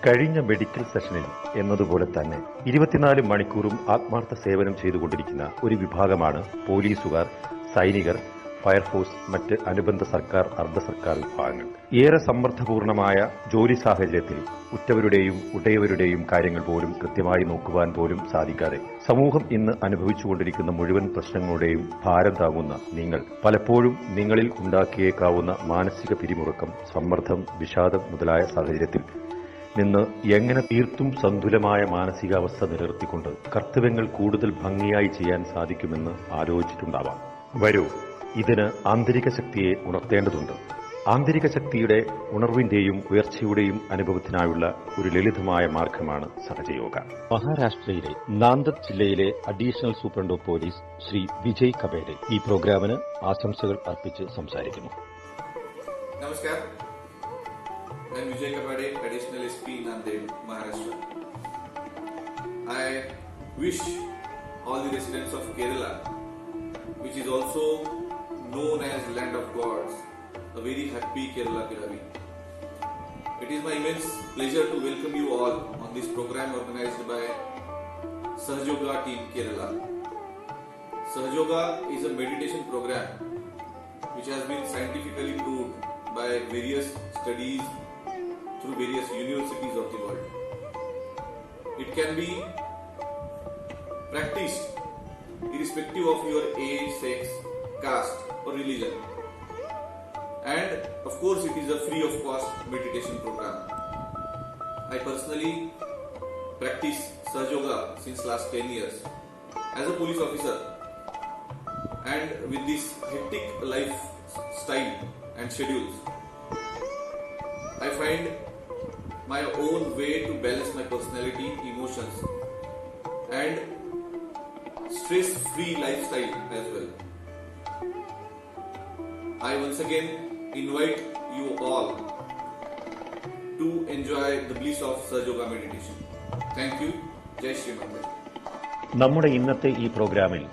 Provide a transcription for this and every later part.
കഴിഞ്ഞ മെഡിക്കൽ സെഷനിൽ എന്നതുപോലെ തന്നെ 24 മണിക്കൂറും ആത്മാർത്ഥ സേവനം ചെയ്തുകൊണ്ടിരിക്കുന്ന ഒരു വിഭാഗമാണ് പോലീസുകാർ, സൈനികർ, ഫയർഫോഴ്സ്, മറ്റ് അനുബന്ധ സർക്കാർ, അർദ്ധ സർക്കാർ വിഭാഗങ്ങൾ. ഏറെ സമ്മർദ്ദപൂർണമായ ജോലി സാഹചര്യത്തിൽ ഉറ്റവരുടെയും ഉടയവരുടെയും കാര്യങ്ങൾ പോലും കൃത്യമായി നോക്കുവാൻ പോലും സാധിക്കാതെ സമൂഹം ഇന്ന് അനുഭവിച്ചുകൊണ്ടിരിക്കുന്ന മുഴുവൻ പ്രശ്നങ്ങളുടെയും ഭാരം താങ്ങുന്ന നിങ്ങൾ പലപ്പോഴും നിങ്ങളിൽ ഉണ്ടാക്കിയേക്കാവുന്ന മാനസിക പിരിമുറുക്കം, സമ്മർദ്ദം, വിഷാദം മുതലായ സാഹചര്യത്തിൽ നിന്ന് എങ്ങനെ തീർത്തും സന്തുലമായ മാനസികാവസ്ഥ നിലനിർത്തിക്കൊണ്ട് കർത്തവ്യങ്ങൾ കൂടുതൽ ഭംഗിയായി ചെയ്യാൻ സാധിക്കുമെന്ന് ആലോചിച്ചിട്ടുണ്ടാവാം. വരൂ, ഇതിന് ആന്തരിക ശക്തിയെ ഉണർത്തേണ്ടതുണ്ട്. ആന്തരിക ശക്തിയുടെ ഉണർവിന്റെയും ഉയർച്ചയുടെയും അനുഭവത്തിനായുള്ള ഒരു ലളിതമായ മാർഗമാണ് സഹജയോഗ. മഹാരാഷ്ട്രയിലെ നാന്ദദ് ജില്ലയിലെ additional superintendent of police Shri Vijay Kabade ഈ പ്രോഗ്രാമിന് ആശംസകൾ അർപ്പിച്ച് സംസാരിക്കുന്നു. നമസ്കാരം. I am Vijay Kabade, Additional SP Nanded, Maharashtra. I wish all the residents of Kerala, which is also known as Land of Gods, a very happy Kerala Piravi. It is my immense pleasure to welcome you all on this program organized by Sahajoga Team Kerala. Sahajoga is a meditation program which has been scientifically proved by various studies through various universities of the world. It can be practiced irrespective of your age, sex, caste or religion. And of course it is a free of cost meditation program. I personally practice Sahajoga since last 10 years as a police officer, and with this hectic lifestyle and schedules, I find my own way to balance my personality, emotions and stress-free lifestyle as well. I once again invite you all to enjoy the bliss of Sahajoga meditation. Thank you. Jai Shri Mandir. നമ്മുടെ ഇന്നത്തെ ഈ പ്രോഗ്രാമിൽ,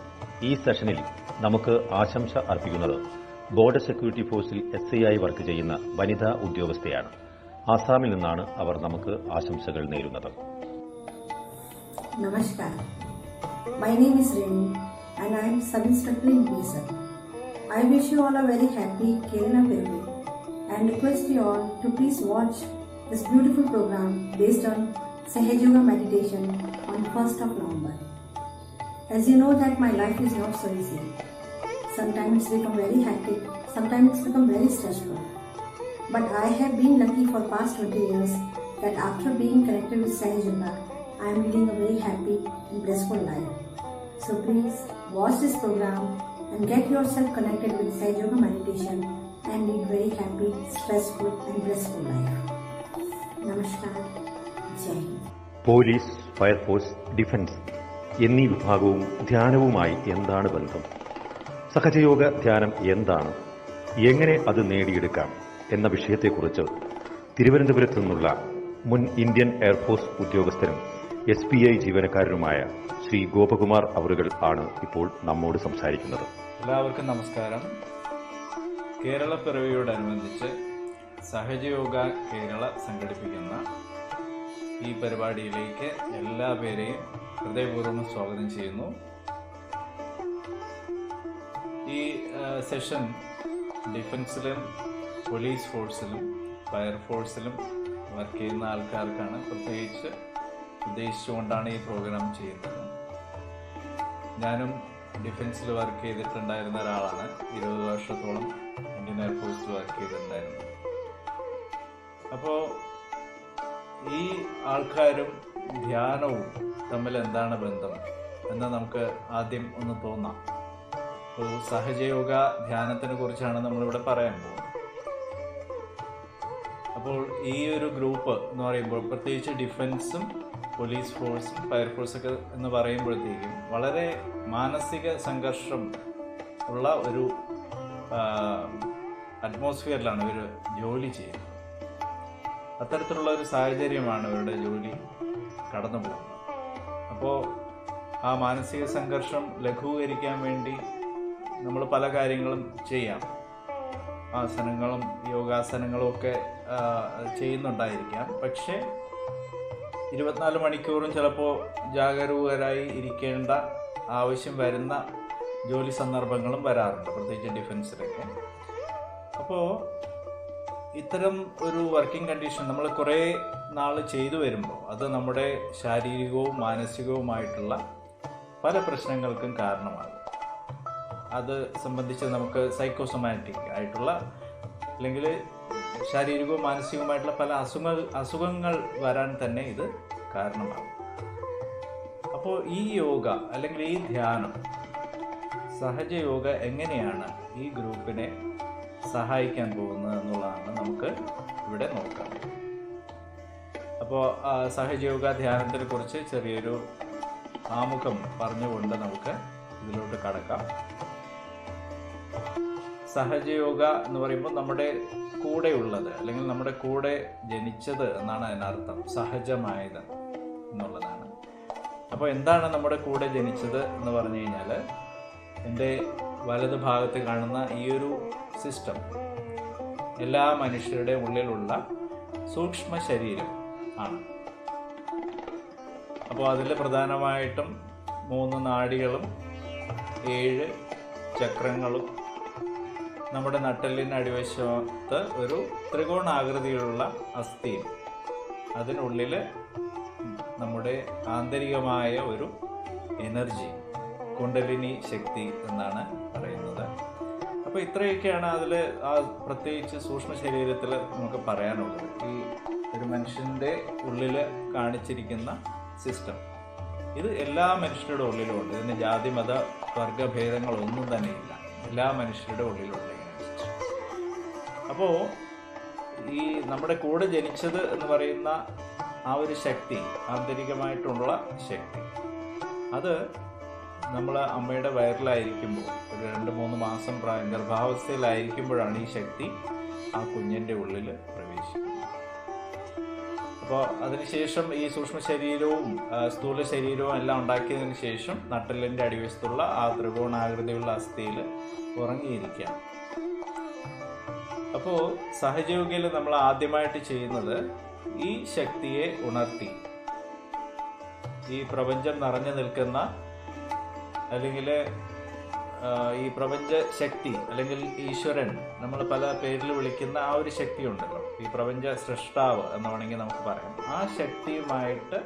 ഈ സെഷനിൽ നമുക്ക് ആശംസ അർപ്പിക്കുന്നത് border security ഫോഴ്സിൽ SI ആയി വർക്ക് ചെയ്യുന്ന വനിതാ ഉദ്യോഗസ്ഥയാണ്. ആസാമിൽ നിന്നാണ് അവർ നമുക്ക് ആശംസകൾ നേരുന്നത്. Namaskar. My name is Renu and I am Sub-Inspector in Visa. I wish you all a very happy Kerala Piravi and request you all to please watch this beautiful program based on Sahajoga meditation on 1st of November. As you know that my life is not so easy. Sometimes it's become very hectic, sometimes it's become very stressful. But I have been lucky for past 20 years that after being connected with Sahajoga, I am leading a very happy and blissful life. So please watch this program and get yourself connected with Sahajoga meditation and lead very happy, stressful and blissful life. Namaskar. Jai Hind. Police, fire force, defence എന്നീ വിഭാഗവും ധ്യാനവുമായി എന്താണ് ബന്ധം? സഹജയോഗ ധ്യാനം എന്താണ്? എങ്ങനെ അത് നേടിയെടുക്കാം എന്ന വിഷയത്തെക്കുറിച്ച് തിരുവനന്തപുരത്തു നിന്നുള്ള മുൻ ഇന്ത്യൻ എയർഫോഴ്സ് ഉദ്യോഗസ്ഥനും SPI ജീവനക്കാരനുമായ ശ്രീ ഗോപകുമാർ അവറുകൾ ആണ് ഇപ്പോൾ നമ്മോട് സംസാരിക്കുന്നത്. എല്ലാവർക്കും നമസ്കാരം. കേരള പിറവിയോടനുബന്ധിച്ച് സഹജയോഗ കേരള സംഘടിപ്പിക്കുന്ന ഈ പരിപാടിയിലേക്ക് എല്ലാ പേരെയും ഹൃദയപൂർവ്വം സ്വാഗതം ചെയ്യുന്നു. ഈ സെഷൻ ഡിഫൻസിലും പോലീസ് ഫോഴ്സിലും ഫയർഫോഴ്സിലും വർക്ക് ചെയ്യുന്ന ആൾക്കാർക്കാണ് പ്രത്യേകിച്ച് ഉദ്ദേശിച്ചുകൊണ്ടാണ് ഈ പ്രോഗ്രാം ചെയ്യുന്നത്. ഞാനും ഡിഫൻസിൽ വർക്ക് ചെയ്തിട്ടുണ്ടായിരുന്ന ഒരാളാണ്. 20 വർഷത്തോളം ഇന്ത്യൻ എയർഫോഴ്സിൽ വർക്ക് ചെയ്തിട്ടുണ്ടായിരുന്നു. അപ്പോൾ ഈ ആൾക്കാരും ധ്യാനവും തമ്മിൽ എന്താണ് ബന്ധം എന്ന് നമുക്ക് ആദ്യം ഒന്ന് തോന്നാം. അപ്പോൾ സഹജയോഗ ധ്യാനത്തിനെ കുറിച്ചാണ് നമ്മളിവിടെ പറയാൻ പോകുന്നത്. അപ്പോൾ ഈ ഒരു ഗ്രൂപ്പ് എന്ന് പറയുമ്പോൾ പ്രത്യേകിച്ച് ഡിഫൻസും പോലീസ് ഫോഴ്സും ഫയർഫോഴ്സൊക്കെ എന്ന് പറയുമ്പോഴത്തേക്കും വളരെ മാനസിക സംഘർഷം ഉള്ള ഒരു അറ്റ്മോസ്ഫിയറിലാണ് ഇവർ ജോലി ചെയ്യുന്നത്. അത്തരത്തിലുള്ള ഒരു സാഹചര്യമാണ് ഇവരുടെ ജോലി കടന്നു പോകുന്നത്. അപ്പോൾ ആ മാനസിക സംഘർഷം ലഘൂകരിക്കാൻ വേണ്ടി നമ്മൾ പല കാര്യങ്ങളും ചെയ്യാം. ആസനങ്ങളും യോഗാസനങ്ങളും ഒക്കെ ചെയ്യുന്നുണ്ടായിരിക്കാം. പക്ഷേ 24 മണിക്കൂറും ചിലപ്പോൾ ജാഗരൂകരായി ഇരിക്കേണ്ട ആവശ്യം വരുന്ന ജോലി സന്ദർഭങ്ങളും വരാറുണ്ട്, പ്രത്യേകിച്ച് ഡിഫൻസിലൊക്കെ. അപ്പോൾ ഇത്തരം ഒരു വർക്കിംഗ് കണ്ടീഷൻ നമ്മൾ കുറേ നാൾ ചെയ്തു വരുമ്പോൾ അത് നമ്മുടെ ശാരീരികവും മാനസികവുമായിട്ടുള്ള പല പ്രശ്നങ്ങൾക്കും കാരണമാകും. അത് സംബന്ധിച്ച് നമുക്ക് സൈക്കോസൊമാറ്റിക് ആയിട്ടുള്ള അല്ലെങ്കിൽ ശാരീരികവും മാനസികവുമായിട്ടുള്ള പല അസുഖങ്ങൾ വരാൻ തന്നെ ഇത് കാരണമാകും. അപ്പോൾ ഈ യോഗ അല്ലെങ്കിൽ ഈ ധ്യാനം, സഹജയോഗ എങ്ങനെയാണ് ഈ ഗ്രൂപ്പിനെ സഹായിക്കാൻ പോകുന്നത് എന്നുള്ളതാണ് നമുക്ക് ഇവിടെ നോക്കാം. അപ്പോൾ സഹജയോഗ ധ്യാനത്തിനെ കുറിച്ച് ചെറിയൊരു ആമുഖം പറഞ്ഞുകൊണ്ട് നമുക്ക് ഇതിലോട്ട് കടക്കാം. സഹജയോഗ എന്ന് പറയുമ്പോൾ നമ്മുടെ കൂടെ ഉള്ളത് അല്ലെങ്കിൽ നമ്മുടെ കൂടെ ജനിച്ചത് എന്നാണ് അതിനർത്ഥം, സഹജമായത് എന്നുള്ളതാണ്. അപ്പോൾ എന്താണ് നമ്മുടെ കൂടെ ജനിച്ചത് എന്ന് പറഞ്ഞു കഴിഞ്ഞാൽ, എൻ്റെ വലത് ഭാഗത്ത് കാണുന്ന ഈ ഒരു സിസ്റ്റം എല്ലാ മനുഷ്യരുടെ ഉള്ളിലുള്ള സൂക്ഷ്മ ശരീരം ആണ്. അപ്പോൾ അതിൽ പ്രധാനമായിട്ടും 3 നാഡികളും 7 ചക്രങ്ങളും നമ്മുടെ നട്ടെല്ലിന് അടിവശത്ത് ഒരു ത്രികോണാകൃതിയിലുള്ള അസ്ഥിയും അതിനുള്ളിൽ നമ്മുടെ ആന്തരികമായ ഒരു എനർജി, കുണ്ടലിനി ശക്തി എന്നാണ് പറയുന്നത്. അപ്പോൾ ഇത്രയൊക്കെയാണ് അതിൽ പ്രത്യേകിച്ച് സൂക്ഷ്മ ശരീരത്തിൽ നമുക്ക് പറയാനുള്ളത്. ഈ ഒരു മനുഷ്യൻ്റെ ഉള്ളിൽ കാണിച്ചിരിക്കുന്ന സിസ്റ്റം ഇത് എല്ലാ മനുഷ്യരുടെ ഉള്ളിലും ഉണ്ട്. ഇതിന് ജാതി മത വർഗഭേദങ്ങളൊന്നും തന്നെ ഇല്ല, എല്ലാ മനുഷ്യരുടെ ഉള്ളിലുള്ള. അപ്പോൾ ഈ നമ്മുടെ കൂടെ ജനിച്ചത് എന്ന് പറയുന്ന ആ ഒരു ശക്തി, ആന്തരികമായിട്ടുള്ള ശക്തി, അത് നമ്മൾ അമ്മയുടെ വയറിലായിരിക്കുമ്പോൾ ഒരു 2-3 മാസം പ്രായം ഗർഭാവസ്ഥയിലായിരിക്കുമ്പോഴാണ് ഈ ശക്തി ആ കുഞ്ഞിൻ്റെ ഉള്ളിൽ പ്രവേശിക്കുന്നത്. അപ്പോൾ അതിനുശേഷം ഈ സൂക്ഷ്മ ശരീരവും സ്ഥൂല ശരീരവും എല്ലാം ഉണ്ടാക്കിയതിന് ശേഷം നട്ടെല്ലിൻ്റെ അടിവശത്തുള്ള ആ ത്രികോണാകൃതിയുള്ള അസ്ഥിയിൽ ഉറങ്ങിയിരിക്കാം. അപ്പോൾ സഹജയോഗയിൽ നമ്മൾ ആദ്യമായിട്ട് ചെയ്യുന്നത് ഈ ശക്തിയെ ഉണർത്തി, ഈ പ്രപഞ്ചം നിറഞ്ഞു നിൽക്കുന്ന അല്ലെങ്കിൽ ഈ പ്രപഞ്ച ശക്തി അല്ലെങ്കിൽ ഈശ്വരൻ, നമ്മൾ പല പേരിൽ വിളിക്കുന്ന ആ ഒരു ശക്തി ഉണ്ടല്ലോ, ഈ പ്രപഞ്ച സൃഷ്ടാവ് എന്ന് വേണമെങ്കിൽ നമുക്ക് പറയാം, ആ ശക്തിയുമായിട്ട്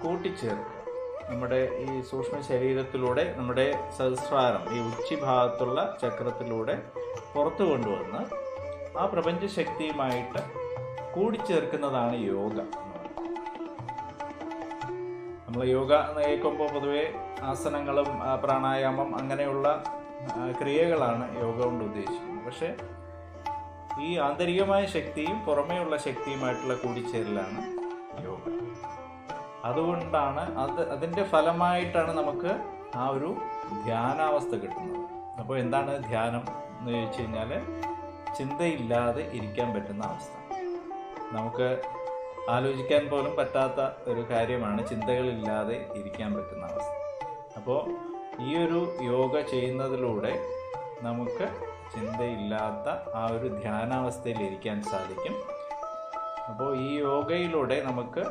കൂട്ടിച്ചേർക്കുക. നമ്മുടെ ഈ സൂക്ഷ്മ ശരീരത്തിലൂടെ നമ്മുടെ സഹസ്രാരം, ഈ ഉച്ചിഭാഗത്തുള്ള ചക്രത്തിലൂടെ പുറത്തു കൊണ്ടുവന്ന് ആ പ്രപഞ്ച ശക്തിയുമായിട്ട് കൂടിച്ചേർക്കുന്നതാണ് യോഗ. നമ്മൾ യോഗ എന്ന് കേൾക്കുമ്പോൾ പൊതുവെ ആസനങ്ങളും പ്രാണായാമം അങ്ങനെയുള്ള ക്രിയകളാണ് യോഗ കൊണ്ട് ഉദ്ദേശിക്കുന്നത്. പക്ഷേ ഈ ആന്തരികമായ ശക്തിയും പുറമേയുള്ള ശക്തിയുമായിട്ടുള്ള കൂടിച്ചേരലാണ് യോഗ. അതുകൊണ്ടാണ് അതിൻ്റെ ഫലമായിട്ടാണ് നമുക്ക് ആ ഒരു ധ്യാനാവസ്ഥ കിട്ടുന്നത്. അപ്പോൾ എന്താണ് ധ്യാനം എന്ന് ചോദിച്ചു കഴിഞ്ഞാൽ, ചിന്തയില്ലാതെ ഇരിക്കാൻ പറ്റുന്ന അവസ്ഥ. നമുക്ക് ആലോചിക്കാൻ പോലും പറ്റാത്ത ഒരു കാര്യമാണ് ചിന്തകളില്ലാതെ ഇരിക്കാൻ പറ്റുന്ന അവസ്ഥ. അപ്പോൾ ഈ ഒരു യോഗ ചെയ്യുന്നതിലൂടെ നമുക്ക് ചിന്തയില്ലാത്ത ആ ഒരു ധ്യാനാവസ്ഥയിൽ ഇരിക്കാൻ സാധിക്കും. അപ്പോൾ ഈ യോഗയിലൂടെ നമുക്ക്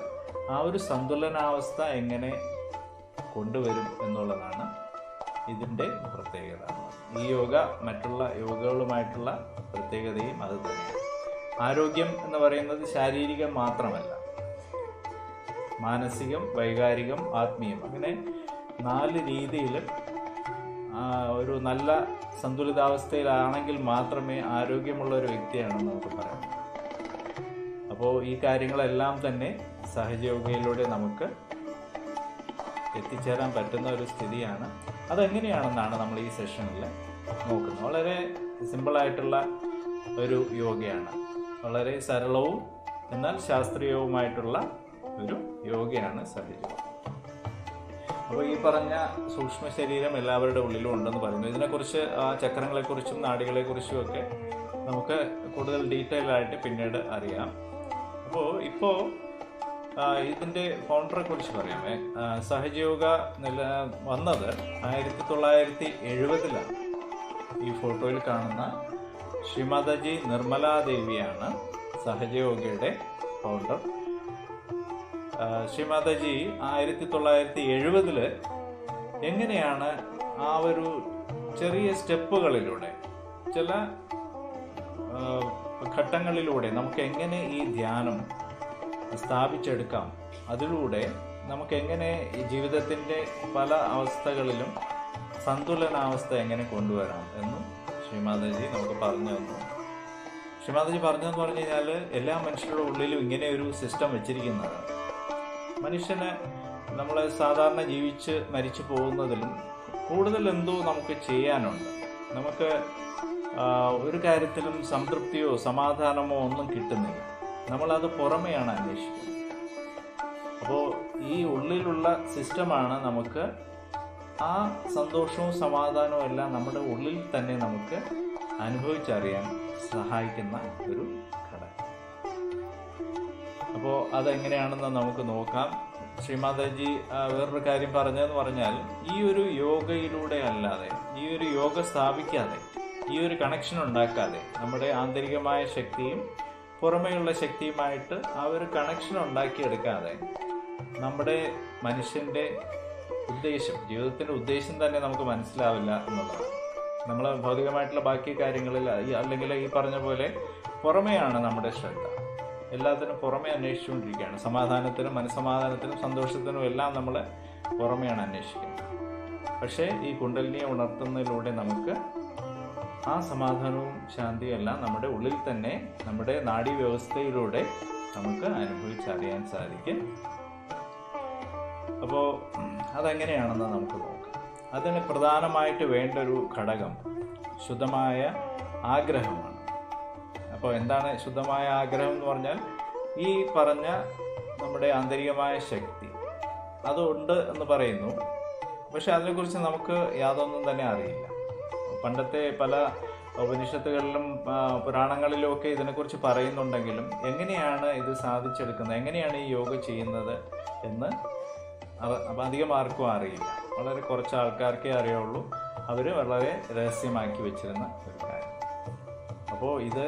ആ ഒരു സന്തുലനാവസ്ഥ എങ്ങനെ കൊണ്ടുവരും എന്നുള്ളതാണ് ഇതിൻ്റെ പ്രത്യേകത. ഈ യോഗ മറ്റുള്ള യോഗകളുമായിട്ടുള്ള പ്രത്യേകതയും അത് തന്നെയാണ്. ആരോഗ്യം എന്ന് പറയുന്നത് ശാരീരികം മാത്രമല്ല, മാനസികം, വൈകാരികം, ആത്മീയം, അങ്ങനെ 4 രീതിയിൽ ഒരു നല്ല സന്തുലിതാവസ്ഥയിലാണെങ്കിൽ മാത്രമേ ആരോഗ്യമുള്ള ഒരു വ്യക്തിയാണെന്ന് നമുക്ക് പറയാം. അപ്പോൾ ഈ കാര്യങ്ങളെല്ലാം തന്നെ സഹജയോഗയിലൂടെ നമുക്ക് എത്തിച്ചേരാൻ പറ്റുന്ന ഒരു സ്ഥിതിയാണ്. അതെങ്ങനെയാണെന്നാണ് നമ്മൾ ഈ സെഷനിൽ നോക്കുന്നത്. വളരെ സിമ്പിളായിട്ടുള്ള ഒരു യോഗയാണ്, വളരെ സരളവും എന്നാൽ ശാസ്ത്രീയവുമായിട്ടുള്ള ഒരു യോഗയാണ് സഹജയോഗം. അപ്പോൾ ഈ പറഞ്ഞ സൂക്ഷ്മ ശരീരം എല്ലാവരുടെ ഉള്ളിലും ഉണ്ടെന്ന് പറയുന്നു. ഇതിനെക്കുറിച്ച് ചക്രങ്ങളെക്കുറിച്ചും നാഡികളെക്കുറിച്ചും ഒക്കെ നമുക്ക് കൂടുതൽ ഡീറ്റെയിൽ ആയിട്ട് പിന്നീട് അറിയാം. അപ്പോൾ ഇപ്പോൾ ഇതിൻ്റെ ഫൗണ്ടറെ കുറിച്ച് പറയാമേ. സഹജയോഗ വന്നത് 1970-ലാണ്. ഈ ഫോട്ടോയിൽ കാണുന്ന ശ്രീമാതാജി നിർമ്മലാ ദേവിയാണ് സഹജയോഗയുടെ ഫൗണ്ടർ. ശ്രീമാതാജി 1970 എങ്ങനെയാണ് ആ ഒരു ചെറിയ സ്റ്റെപ്പുകളിലൂടെ, ചില ഘട്ടങ്ങളിലൂടെ നമുക്ക് എങ്ങനെ ഈ ധ്യാനം സ്ഥാപിച്ചെടുക്കാം, അതിലൂടെ നമുക്ക് എങ്ങനെ ഈ ജീവിതത്തിൻ്റെ പല അവസ്ഥകളിലും സന്തുലനാവസ്ഥ എങ്ങനെ കൊണ്ടുവരാം എന്നും ശ്രീമാതാജി നമുക്ക് പറഞ്ഞു തന്നു. ശ്രീമാതാജി പറഞ്ഞതെന്ന് പറഞ്ഞു കഴിഞ്ഞാൽ എല്ലാ മനുഷ്യരുടെ ഉള്ളിലും ഇങ്ങനെ ഒരു സിസ്റ്റം വെച്ചിരിക്കുന്നതാണ്. മനുഷ്യന് നമ്മൾ സാധാരണ ജീവിച്ച് മരിച്ചു പോകുന്നതിലും കൂടുതൽ എന്തോ നമുക്ക് ചെയ്യാനുണ്ട്. നമുക്ക് ഒരു കാര്യത്തിലും സംതൃപ്തിയോ സമാധാനമോ ഒന്നും കിട്ടുന്നില്ല. നമ്മളത് പുറമെയാണ് അന്വേഷിക്കുന്നത്. അപ്പോൾ ഈ ഉള്ളിലുള്ള സിസ്റ്റമാണ് നമുക്ക് ആ സന്തോഷവും സമാധാനവും എല്ലാം നമ്മുടെ ഉള്ളിൽ തന്നെ നമുക്ക് അനുഭവിച്ചറിയാൻ സഹായിക്കുന്ന ഒരു ഘടകം. അപ്പോൾ അതെങ്ങനെയാണെന്ന് നമുക്ക് നോക്കാം. ശ്രീമാതാജി വേറൊരു കാര്യം പറഞ്ഞതെന്ന് പറഞ്ഞാൽ, ഈ ഒരു യോഗയിലൂടെ അല്ലാതെ, ഈ ഒരു യോഗ സ്ഥാപിക്കാതെ, ഈ ഒരു കണക്ഷൻ ഉണ്ടാക്കാതെ, നമ്മുടെ ആന്തരികമായ ശക്തിയും പുറമേയുള്ള ശക്തിയുമായിട്ട് ആ ഒരു കണക്ഷൻ ഉണ്ടാക്കിയെടുക്കാതെ നമ്മുടെ മനുഷ്യൻ്റെ ഉദ്ദേശം, ജീവിതത്തിൻ്റെ ഉദ്ദേശം തന്നെ നമുക്ക് മനസ്സിലാവില്ല എന്നുള്ളതാണ്. നമ്മൾ ഭൗതികമായിട്ടുള്ള ബാക്കി കാര്യങ്ങളിൽ അല്ലെങ്കിൽ ഈ പറഞ്ഞ പോലെ പുറമെയാണ് നമ്മുടെ ശ്രദ്ധ. എല്ലാത്തിനും പുറമെ അന്വേഷിച്ചുകൊണ്ടിരിക്കുകയാണ്. സമാധാനത്തിനും മനസ്സമാധാനത്തിനും സന്തോഷത്തിനും എല്ലാം നമ്മൾ പുറമെയാണ് അന്വേഷിക്കുന്നത്. പക്ഷേ ഈ കുണ്ടലിനിയെ ഉണർത്തുന്നതിലൂടെ നമുക്ക് ആ സമാധാനവും ശാന്തിയും എല്ലാം നമ്മുടെ ഉള്ളിൽ തന്നെ, നമ്മുടെ നാഡീവ്യവസ്ഥയിലൂടെ നമുക്ക് അനുഭവിച്ചറിയാൻ സാധിക്കും. അപ്പോൾ അതെങ്ങനെയാണെന്ന് നമുക്ക് നോക്കാം. അതിന് പ്രധാനമായിട്ട് വേണ്ട ഒരു ഘടകം ശുദ്ധമായ ആഗ്രഹമാണ്. അപ്പോൾ എന്താണ് ശുദ്ധമായ ആഗ്രഹം എന്ന് പറഞ്ഞാൽ, ഈ പറഞ്ഞ നമ്മുടെ ആന്തരികമായ ശക്തി അതുണ്ട് എന്ന് പറയുന്നു. പക്ഷെ അതിനെക്കുറിച്ച് നമുക്ക് യാതൊന്നും തന്നെ അറിയില്ല. പണ്ടത്തെ പല ഉപനിഷത്തുകളിലും പുരാണങ്ങളിലും ഒക്കെ ഇതിനെക്കുറിച്ച് പറയുന്നുണ്ടെങ്കിലും എങ്ങനെയാണ് ഇത് സാധിച്ചെടുക്കുന്നത്, എങ്ങനെയാണ് ഈ യോഗ ചെയ്യുന്നത് എന്ന് അധികം ആർക്കും അറിയില്ല. വളരെ കുറച്ച് ആൾക്കാർക്കേ അറിയുള്ളൂ. അവർ വളരെ രഹസ്യമാക്കി വെച്ചിരുന്ന ഒരു കാര്യം. അപ്പോൾ ഇത്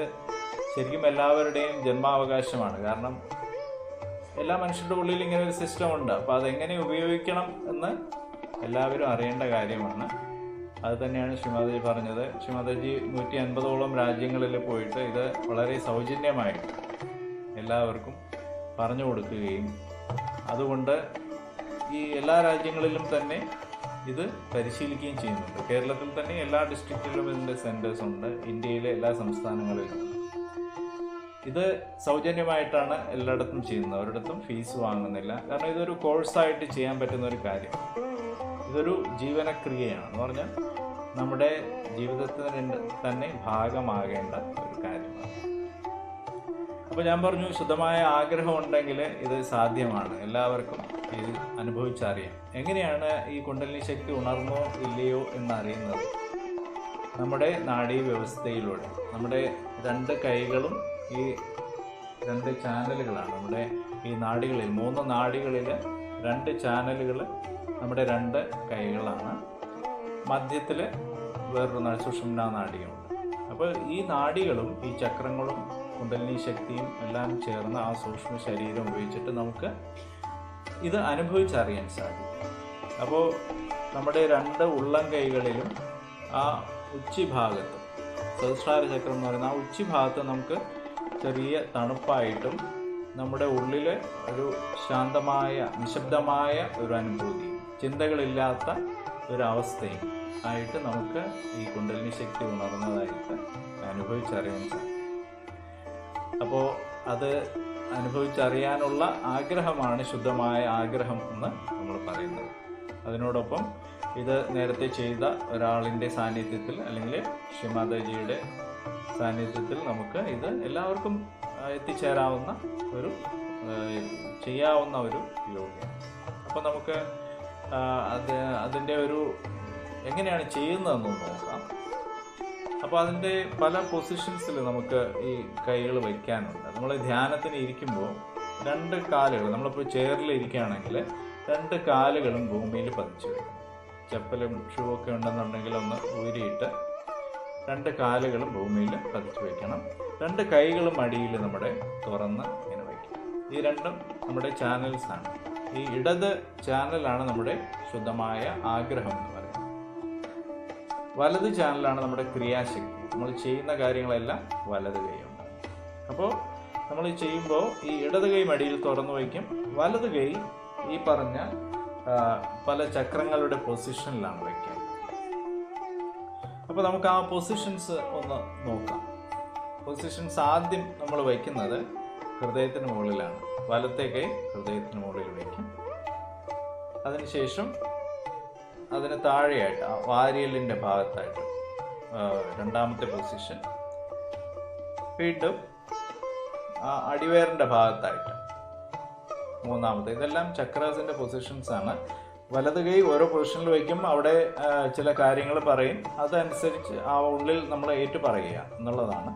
ശരിക്കും എല്ലാവരുടെയും ജന്മാവകാശമാണ്. കാരണം എല്ലാ മനുഷ്യരുടെ ഉള്ളിൽ ഇങ്ങനെ ഒരു സിസ്റ്റം ഉണ്ട്. അപ്പോൾ അതെങ്ങനെ ഉപയോഗിക്കണം എന്ന് എല്ലാവരും അറിയേണ്ട കാര്യമാണ്. അത് തന്നെയാണ് ശ്രീമാതാജി പറഞ്ഞത്. ശ്രീമാതാജി 150ഓളം രാജ്യങ്ങളിൽ പോയിട്ട് ഇത് വളരെ സൗജന്യമായിട്ട് എല്ലാവർക്കും പറഞ്ഞു കൊടുക്കുകയും അതുകൊണ്ട് ഈ എല്ലാ രാജ്യങ്ങളിലും തന്നെ ഇത് പരിശീലിക്കുകയും ചെയ്യുന്നുണ്ട്. കേരളത്തിൽ തന്നെ എല്ലാ ഡിസ്ട്രിക്റ്റിലും ഇതിൻ്റെ സെൻറ്റേഴ്സ് ഉണ്ട്. ഇന്ത്യയിലെ എല്ലാ സംസ്ഥാനങ്ങളിലും ഇത് സൗജന്യമായിട്ടാണ് എല്ലായിടത്തും ചെയ്യുന്നത്. ഒരിടത്തും ഫീസ് വാങ്ങുന്നില്ല. കാരണം ഇതൊരു കോഴ്സായിട്ട് ചെയ്യാൻ പറ്റുന്ന ഒരു കാര്യം. ഇതൊരു ജീവനക്രിയയാണ്. എന്ന് പറഞ്ഞാൽ നമ്മുടെ ജീവിതത്തിന് തന്നെ ഭാഗമാകേണ്ട ഒരു കാര്യമാണ്. അപ്പോൾ ഞാൻ പറഞ്ഞു, ശുദ്ധമായ ആഗ്രഹം ഉണ്ടെങ്കിൽ ഇത് സാധ്യമാണ്. എല്ലാവർക്കും ഇത് അനുഭവിച്ചറിയാം. എങ്ങനെയാണ് ഈ കുണ്ടലിനി ശക്തി ഉണർന്നോ ഇല്ലയോ എന്നറിയുന്നത്? നമ്മുടെ നാഡീവ്യവസ്ഥയിലൂടെ. നമ്മുടെ രണ്ട് കൈകളും ഈ രണ്ട് ചാനലുകളാണ്. നമ്മുടെ ഈ നാഡികളിൽ 3 നാഡികളിൽ 2 ചാനലുകൾ നമ്മുടെ 2 കൈകളാണ്. മധ്യത്തിൽ വേറൊരു സുഷുമ്നാ നാഡിയുണ്ട്. അപ്പോൾ ഈ നാഡികളും ഈ ചക്രങ്ങളും കുണ്ടലിനി ശക്തിയും എല്ലാം ചേർന്ന് ആ സൂക്ഷ്മ ശരീരം ഉപയോഗിച്ചിട്ട് നമുക്ക് ഇത് അനുഭവിച്ചറിയാൻ സാധിക്കും. അപ്പോൾ നമ്മുടെ 2 ഉള്ളം കൈകളിലും ആ ഉച്ചിഭാഗത്തും, സഹസ്രാര ചക്രം എന്ന് പറയുന്ന ആ ഉച്ചിഭാഗത്ത് നമുക്ക് ചെറിയ തണുപ്പായിട്ടും നമ്മുടെ ഉള്ളിൽ ഒരു ശാന്തമായ നിശബ്ദമായ ഒരു അനുഭൂതി, ചിന്തകളില്ലാത്ത ഒരവസ്ഥയും ആയിട്ട് നമുക്ക് ഈ കുണ്ടലിനി ശക്തി ഉണർന്നതായിട്ട് അനുഭവിച്ചറിയാൻ സാധിക്കും. അപ്പോൾ അത് അനുഭവിച്ചറിയാനുള്ള ആഗ്രഹമാണ് ശുദ്ധമായ ആഗ്രഹം എന്ന് നമ്മൾ പറയുന്നത്. അതിനോടൊപ്പം ഇത് നേരത്തെ ചെയ്ത ഒരാളിൻ്റെ സാന്നിധ്യത്തിൽ അല്ലെങ്കിൽ ശ്രീമാതാജിയുടെ സാന്നിധ്യത്തിൽ നമുക്ക് ഇത് എല്ലാവർക്കും എത്തിച്ചേരാവുന്ന ഒരു ചെയ്യാവുന്ന ഒരു യോഗയാണ്. അപ്പോൾ നമുക്ക് അതിൻ്റെ ഒരു എങ്ങനെയാണ് ചെയ്യുന്നതെന്ന് നോക്കാം. അപ്പോൾ അതിൻ്റെ പല പൊസിഷൻസിൽ നമുക്ക് ഈ കൈകൾ വയ്ക്കാനുണ്ട്. നമ്മൾ ധ്യാനത്തിന് ഇരിക്കുമ്പോൾ 2 കാലുകൾ, നമ്മളിപ്പോൾ ചെയറിൽ ഇരിക്കുകയാണെങ്കിൽ 2 കാലുകളും ഭൂമിയിൽ പതിച്ചു വയ്ക്കണം. ചപ്പലും ഷൂ ഒക്കെ ഉണ്ടെന്നുണ്ടെങ്കിൽ ഒന്ന് ഊരിയിട്ട് 2 കാലുകളും ഭൂമിയിൽ പതിച്ചു വയ്ക്കണം. 2 കൈകളും അടിയിൽ നമ്മുടെ തുറന്ന് ഇങ്ങനെ വയ്ക്കണം. ഈ രണ്ടും നമ്മുടെ ചാനൽസാണ്. ഈ ഇടത് ചാനലാണ് നമ്മുടെ ശുദ്ധമായ ആഗ്രഹം എന്ന് പറയുന്നത്. വലത് ചാനലാണ് നമ്മുടെ ക്രിയാശക്തി. നമ്മൾ ചെയ്യുന്ന കാര്യങ്ങളെല്ലാം വലത് കൈയുണ്ട്. അപ്പോൾ നമ്മൾ ചെയ്യുമ്പോൾ ഈ ഇടത് കൈ മടിയിൽ തുറന്നു വയ്ക്കും, വലത് കൈ ഈ പറഞ്ഞ പല ചക്രങ്ങളുടെ പൊസിഷനിലാണ് വയ്ക്കുക. അപ്പോൾ നമുക്ക് ആ പൊസിഷൻസ് ഒന്ന് നോക്കാം. പൊസിഷൻസ് ആദ്യം നമ്മൾ വയ്ക്കുന്നത് ഹൃദയത്തിന് മുകളിലാണ്. വലത്തെ കൈ ഹൃദയത്തിന് മുകളിൽ വയ്ക്കും. അതിനുശേഷം അതിന് താഴെയായിട്ട് വാരിയലിൻ്റെ ഭാഗത്തായിട്ട് രണ്ടാമത്തെ പൊസിഷൻ, വീണ്ടും അടിവയറിൻ്റെ ഭാഗത്തായിട്ട് മൂന്നാമത്തെ. ഇതെല്ലാം ചക്രാസിൻ്റെ പൊസിഷൻസ് ആണ്. വലത് കൈ ഓരോ പൊസിഷനിൽ വയ്ക്കും, അവിടെ ചില കാര്യങ്ങൾ പറയും, അതനുസരിച്ച് ആ ഉള്ളിൽ നമ്മൾ ഏറ്റു പറയുക എന്നുള്ളതാണ്.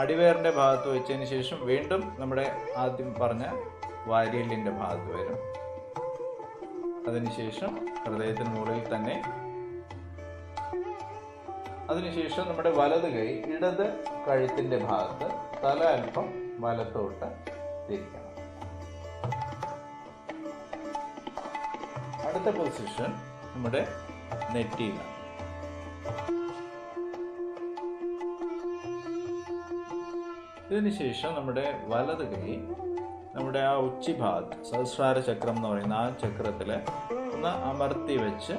അടിവയറിൻ്റെ ഭാഗത്ത് വെച്ചതിന് ശേഷം വീണ്ടും നമ്മുടെ ആദ്യം പറഞ്ഞ വാരിയലിൻ്റെ ഭാഗത്ത് വരും. അതിനുശേഷം ഹൃദയത്തിന് മുകളിൽ തന്നെ. അതിനുശേഷം നമ്മുടെ വലത് കൈ ഇടത് കഴുത്തിൻ്റെ ഭാഗത്ത്, തല അല്പം വലത്തോട്ട് തിരിക്കണം. അടുത്ത പൊസിഷൻ നമ്മുടെ നെറ്റിയിലാണ്. ഇതിനുശേഷം നമ്മുടെ വലത് കൈ നമ്മുടെ ആ ഉച്ചിഭാഗത്ത്, സഹസ്രാര ചക്രം എന്ന് പറയുന്ന ആ ചക്രത്തിൽ ഒന്ന് അമർത്തി വെച്ച്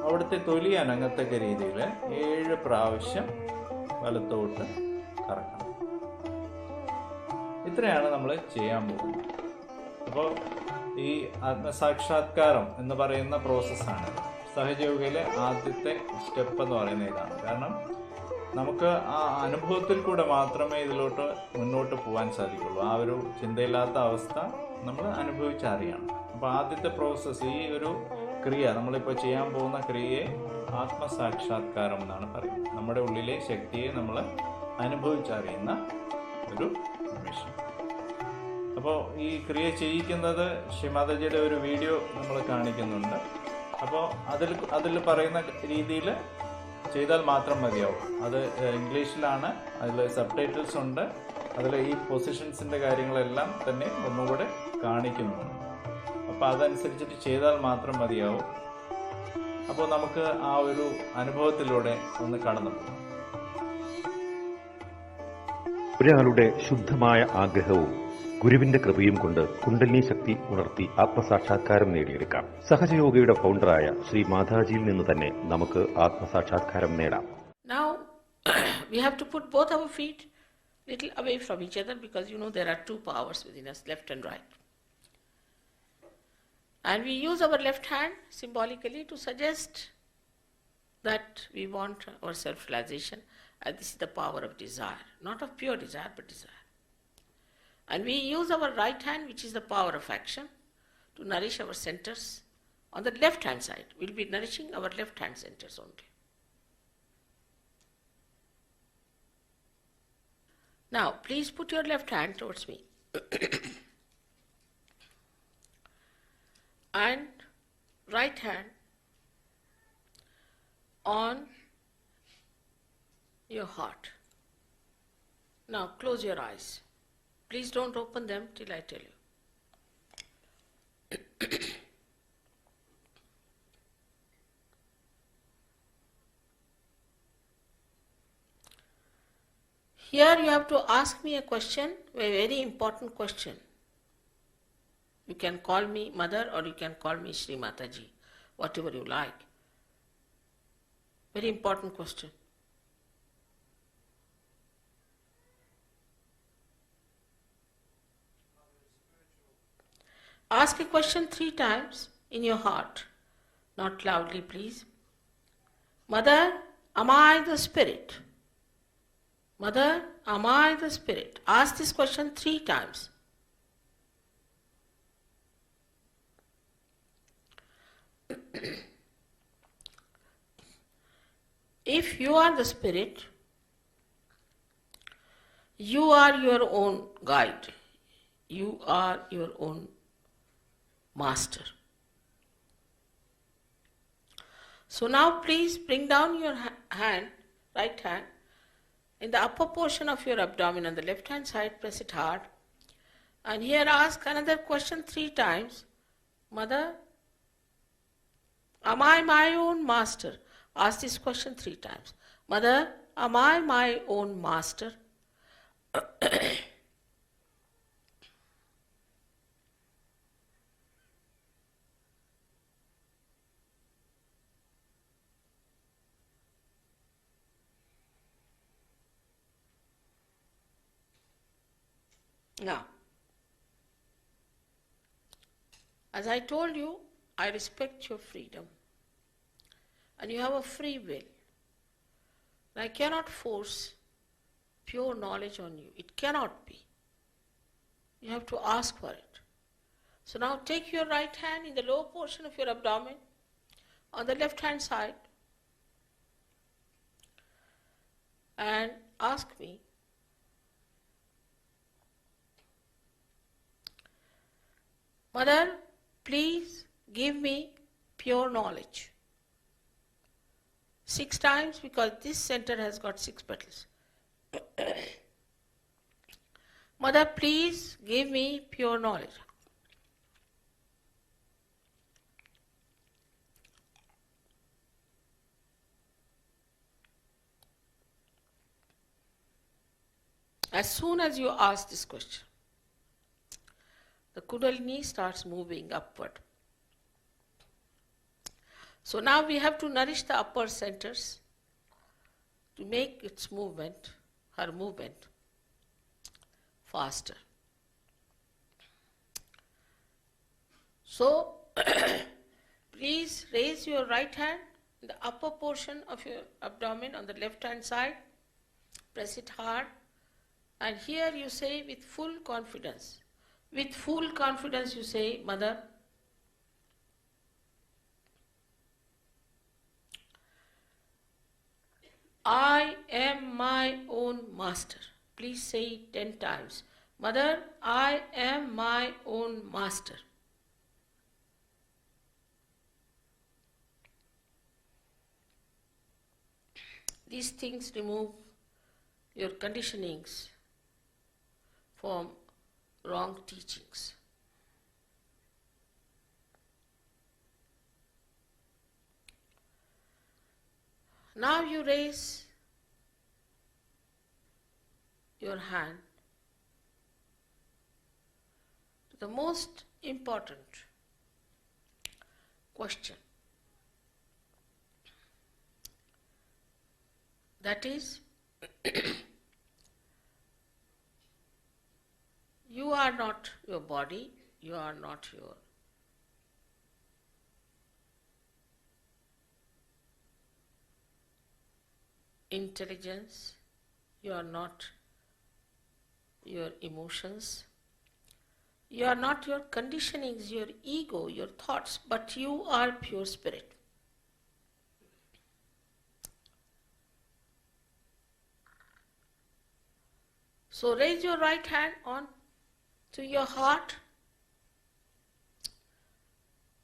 അവിടുത്തെ തൊലി അനങ്ങത്തക്ക രീതിയിൽ 7 പ്രാവശ്യം വലത്തോട്ട് കറക്കണം. ഇത്രയാണ് നമ്മൾ ചെയ്യാൻ പോകുന്നത്. അപ്പോൾ ഈ ആത്മസാക്ഷാത്കാരം എന്ന് പറയുന്ന പ്രോസസ്സാണ്. സഹജയോഗയിലെ ആദ്യത്തെ സ്റ്റെപ്പ് എന്ന് പറയുന്നത് ഇതാണ്. കാരണം നമുക്ക് ആ അനുഭവത്തിൽ കൂടെ മാത്രമേ ഇതിലോട്ട് മുന്നോട്ട് പോകാൻ സാധിക്കുള്ളൂ. ആ ഒരു ചിന്തയില്ലാത്ത അവസ്ഥ നമ്മൾ അനുഭവിച്ചറിയണം. അപ്പോൾ ആദ്യത്തെ പ്രോസസ്സ്, ഈ ഒരു ക്രിയ, നമ്മളിപ്പോൾ ചെയ്യാൻ പോകുന്ന ക്രിയയെ ആത്മസാക്ഷാത്കാരം എന്നാണ് പറയുന്നത്. നമ്മുടെ ഉള്ളിലെ ശക്തിയെ നമ്മൾ അനുഭവിച്ചറിയുന്ന ഒരു നിമിഷം. അപ്പോൾ ഈ ക്രിയ ചെയ്യിക്കുന്നത് ശ്രീമാതാജിയുടെ ഒരു വീഡിയോ നമ്മൾ കാണിക്കുന്നുണ്ട്. അപ്പോൾ അതിൽ പറയുന്ന രീതിയിൽ ചെയ്താൽ മാത്രം മതിയാവും. അത് ഇംഗ്ലീഷിലാണ്, അതിൽ സബ് ടൈറ്റിൽസ് ഉണ്ട്. അതിൽ ഈ പൊസിഷൻസിൻ്റെ കാര്യങ്ങളെല്ലാം തന്നെ ഒന്നുകൂടെ കാണിക്കുന്നുണ്ട്. അപ്പോൾ അതനുസരിച്ചിട്ട് ചെയ്താൽ മാത്രം മതിയാവും. അപ്പോൾ നമുക്ക് ആ ഒരു അനുഭവത്തിലൂടെ ഒന്ന് കടന്നു പോകാം. ഒരാളുടെ ശുദ്ധമായ ആഗ്രഹവും ഗുരുവിന്റെ കൃപയും കൊണ്ട് കുണ്ടലിനി ശക്തി ഉണർത്തി ആത്മസാക്ഷാത്കാരം നേടിയെടുക്കാം. സഹജയോഗയുടെ ഫൗണ്ടറായ ശ്രീ മാതാജിയിൽ നിന്ന് തന്നെ നമുക്ക് ആത്മസാക്ഷാത്കാരം നേടാം. Now we have to put both our feet little away from each other, because you know there are two powers within us, left and right. And we use our left hand symbolically to suggest that we want our self-realization, and this is the power of desire, not of pure desire but desire. And we use our right hand, which is the power of action, to nourish our centers. On the left hand side, we'll be nourishing our left hand centers only. Now, please put your left hand towards me. And right hand on your heart. Now, close your eyes. Please don't open them till I tell you. Here you have to ask me a question, a very important question. You can call me Mother or you can call me Shri Mataji, whatever you like. Very important question. Ask a question 3 times in your heart, not loudly, please. Mother, am I the spirit? Mother, am I the spirit? Ask this question 3 times. If you are the spirit, you are your own guide. You are your own master. So now please bring down your hand, right hand, in the upper portion of your abdomen on the left hand side, press it hard And here ask another question 3 times. Mother, am I my own master? Ask this question 3 times. Mother, am I my own master? Now, as I told you, I respect your freedom. And you have a free will. I cannot force pure knowledge on you. It cannot be. You have to ask for it. So now take your right hand in the lower portion of your abdomen, on the left hand side, and ask me, Mother, please give me pure knowledge. 6 times, because this center has got 6 petals. Mother, please give me pure knowledge. As soon as you ask this question, the Kundalini starts moving upward. So now we have to nourish the upper centers to make its movement, her movement, faster. So please raise your right hand in the upper portion of your abdomen on the left hand side. Press it hard. And here you say with full confidence. With full confidence you say, Mother, I am my own master. Please say it 10 times. Mother, I am my own master. These things remove your conditionings from wrong teachings. Now you raise your hand to the most important question. That is, you are not your body, you are not your intelligence, you are not your emotions, you are not your conditionings, your ego, your thoughts, but you are pure spirit. So raise your right hand on to your heart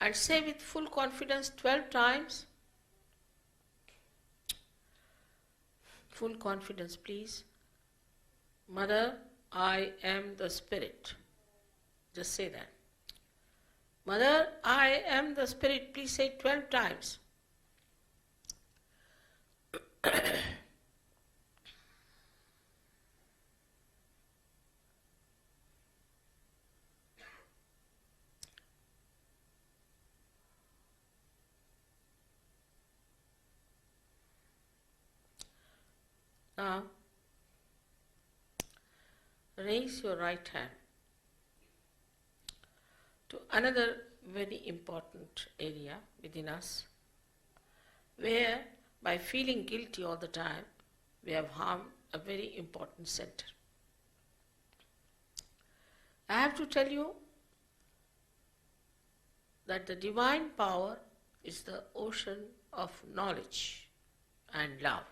and say with full confidence 12 times. Full confidence, please. Mother, I am the spirit. Just say that. Mother, I am the spirit. Please say 12 times. Now, raise your right hand to another very important area within us, where by feeling guilty all the time, we have harmed a very important center. I have to tell you that the divine power is the ocean of knowledge and love.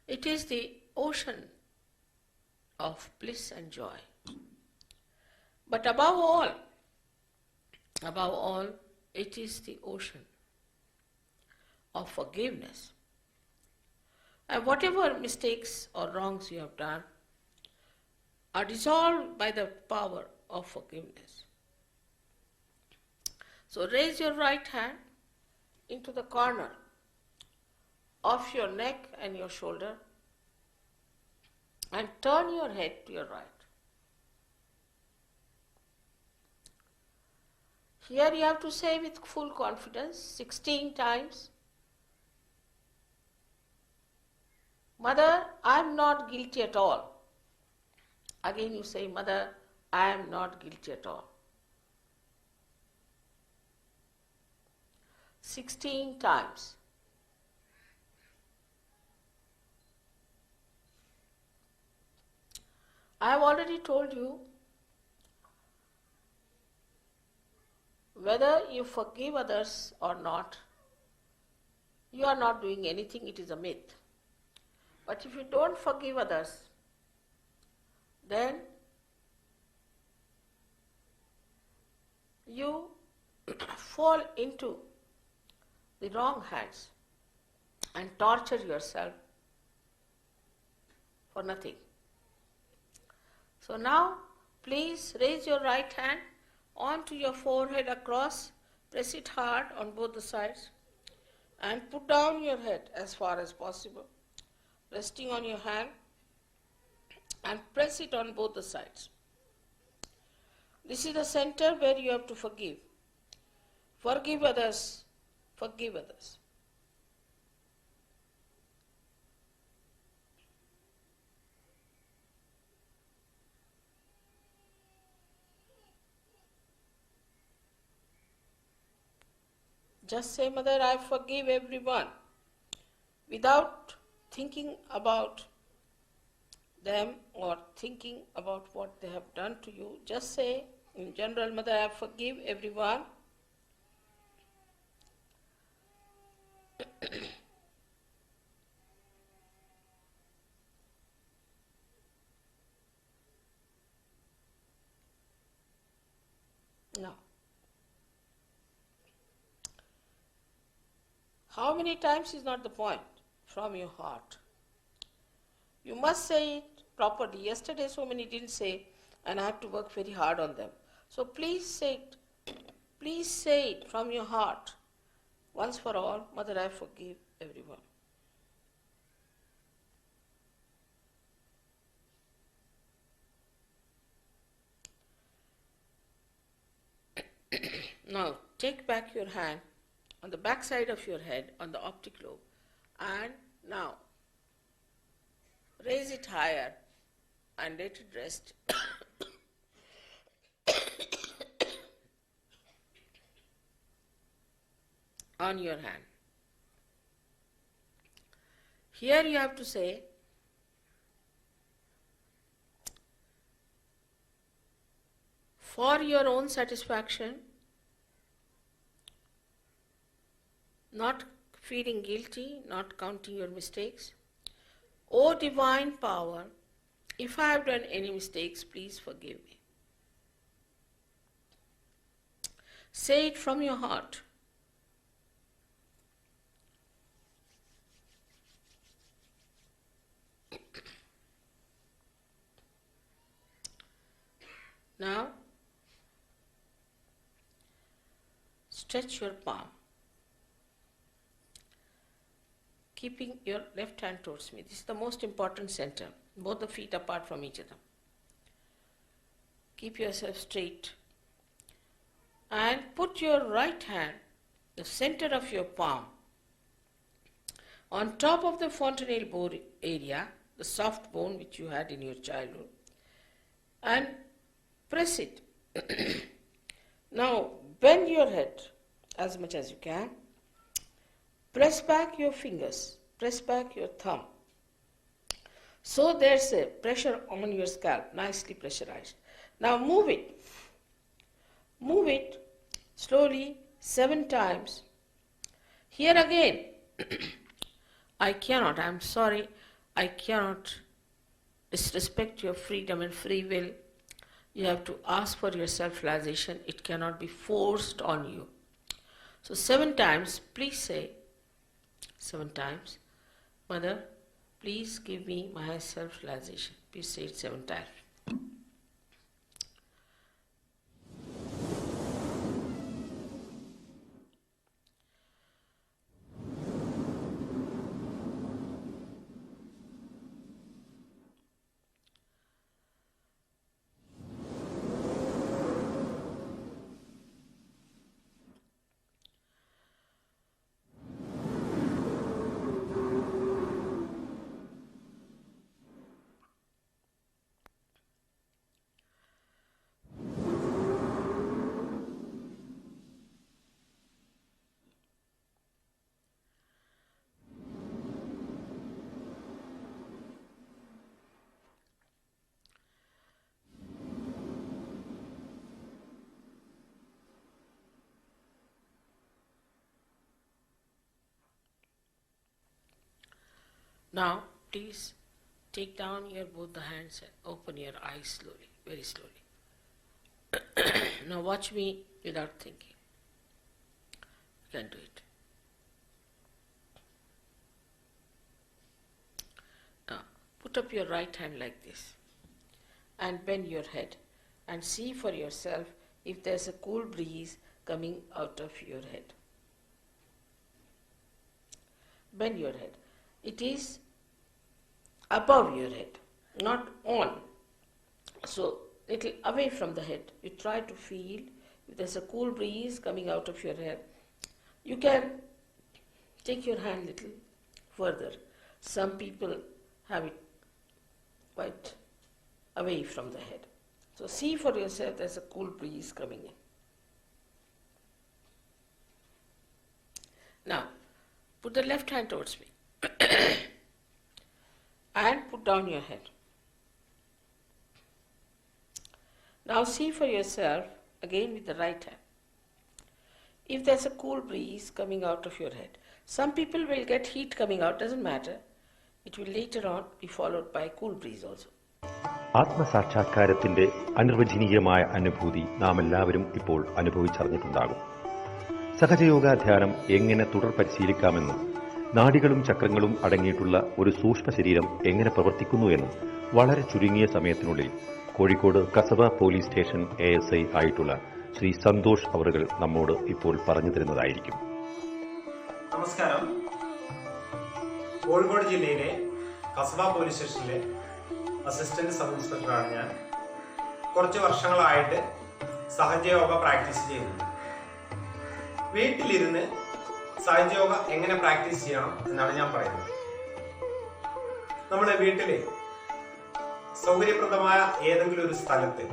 It is the ocean of bliss and joy. But above all, it is the ocean of forgiveness. And whatever mistakes or wrongs you have done, are dissolved by the power of forgiveness. So raise your right hand into the corner of your neck and your shoulder and turn your head to your right. Here you have to say with full confidence 16 times, Mother, I am not guilty at all. Again you say, Mother, I am not guilty at all. 16 times. I have already told you, whether you forgive others or not, you are not doing anything, it is a myth. But if you don't forgive others, then you fall into the wrong hands and torture yourself for nothing. So now, please raise your right hand onto your forehead across, press it hard on both the sides, and put down your head as far as possible, resting on your hand, and press it on both the sides. This is the center where you have to forgive. Forgive others, forgive others. Just say, Mother, I forgive everyone, without thinking about them or thinking about what they have done to you. Just say, in general, Mother, I forgive everyone. Now, how many times is not the point, from your heart. You must say it properly. Yesterday so many didn't say, and I have to work very hard on them. So please say it. Please say it from your heart. Once for all, Mother, I forgive everyone. Now, take back your hand on the back side of your head, on the optic lobe, and now raise it higher and let it rest on your hand. Here you have to say, for your own satisfaction, not feeling guilty, not counting your mistakes. O divine power, if I have done any mistakes, please forgive me. Say it from your heart. Now, stretch your palm, keeping your left hand towards me. This is the most important center, both the feet apart from each other. Keep yourself straight and put your right hand, the center of your palm, on top of the fontanelle bone area, the soft bone which you had in your childhood, and press it. Now bend your head as much as you can. Press back your fingers, press back your thumb. So there's a pressure on your scalp, nicely pressurized. Now move it. Move it slowly 7 times. Here again, I'm sorry, I cannot disrespect your freedom and free will. You have to ask for your self-realization. It cannot be forced on you. So 7 times, please say 7 times, Mother, please give me my self-realization. Please say it 7 times. Now, please take down your both the hands and open your eyes slowly, very slowly. Now watch me without thinking. You can do it. Now, put up your right hand like this and bend your head and see for yourself if there's a cool breeze coming out of your head. Bend your head. It is above your head, not on. So, little away from the head. You try to feel if there's a cool breeze coming out of your head. You can take your hand little further. Some people have it quite away from the head. So see for yourself there's a cool breeze coming in. Now, put the left hand towards me and put down your head. Now see for yourself again with the right hand if there's a cool breeze coming out of your head. Some people will get heat coming out, doesn't matter. It will later on be followed by cool breeze also. ആത്മസാക്ഷാത്കാരത്തിന്റെ അനിർവചനീയമായ അനുഭൂതി നാം എല്ലാവരും ഇപ്പോൾ അനുഭവിച്ചറിഞ്ഞിട്ടുണ്ടാകും. സഹജയോഗാധ്യാനം എങ്ങനെ തുടർ പരിശീലിക്കാമെന്നും നാഡികളും ചക്രങ്ങളും അടങ്ങിയിട്ടുള്ള ഒരു സൂക്ഷ്മ ശരീരം എങ്ങനെ പ്രവർത്തിക്കുന്നു എന്നും വളരെ ചുരുങ്ങിയ സമയത്തിനുള്ളിൽ Kozhikode Kasaba police station ASI ആയിട്ടുള്ള ശ്രീ സന്തോഷ് അവറുകൾ നമ്മോട് ഇപ്പോൾ പറഞ്ഞു തരുന്നതായിരിക്കും. നമസ്കാരം. കോഴിക്കോട് ജില്ലയിലെ കസബ പോലീസ് സ്റ്റേഷനിലെ അസിസ്റ്റന്റ് സബ് ഇൻസ്പെക്ടറാണ് ഞാൻ. കുറച്ച് വർഷങ്ങളായിട്ട് സഹജയോഗ പ്രാക്ടീസ് ചെയ്യുന്നു. വീട്ടിലിരുന്ന് സഹജയോഗ എങ്ങനെ പ്രാക്ടീസ് ചെയ്യണം എന്നാണ് ഞാൻ പറയുന്നത്. നമ്മുടെ വീട്ടില് സൗകര്യപ്രദമായ ഏതെങ്കിലും ഒരു സ്ഥലത്ത്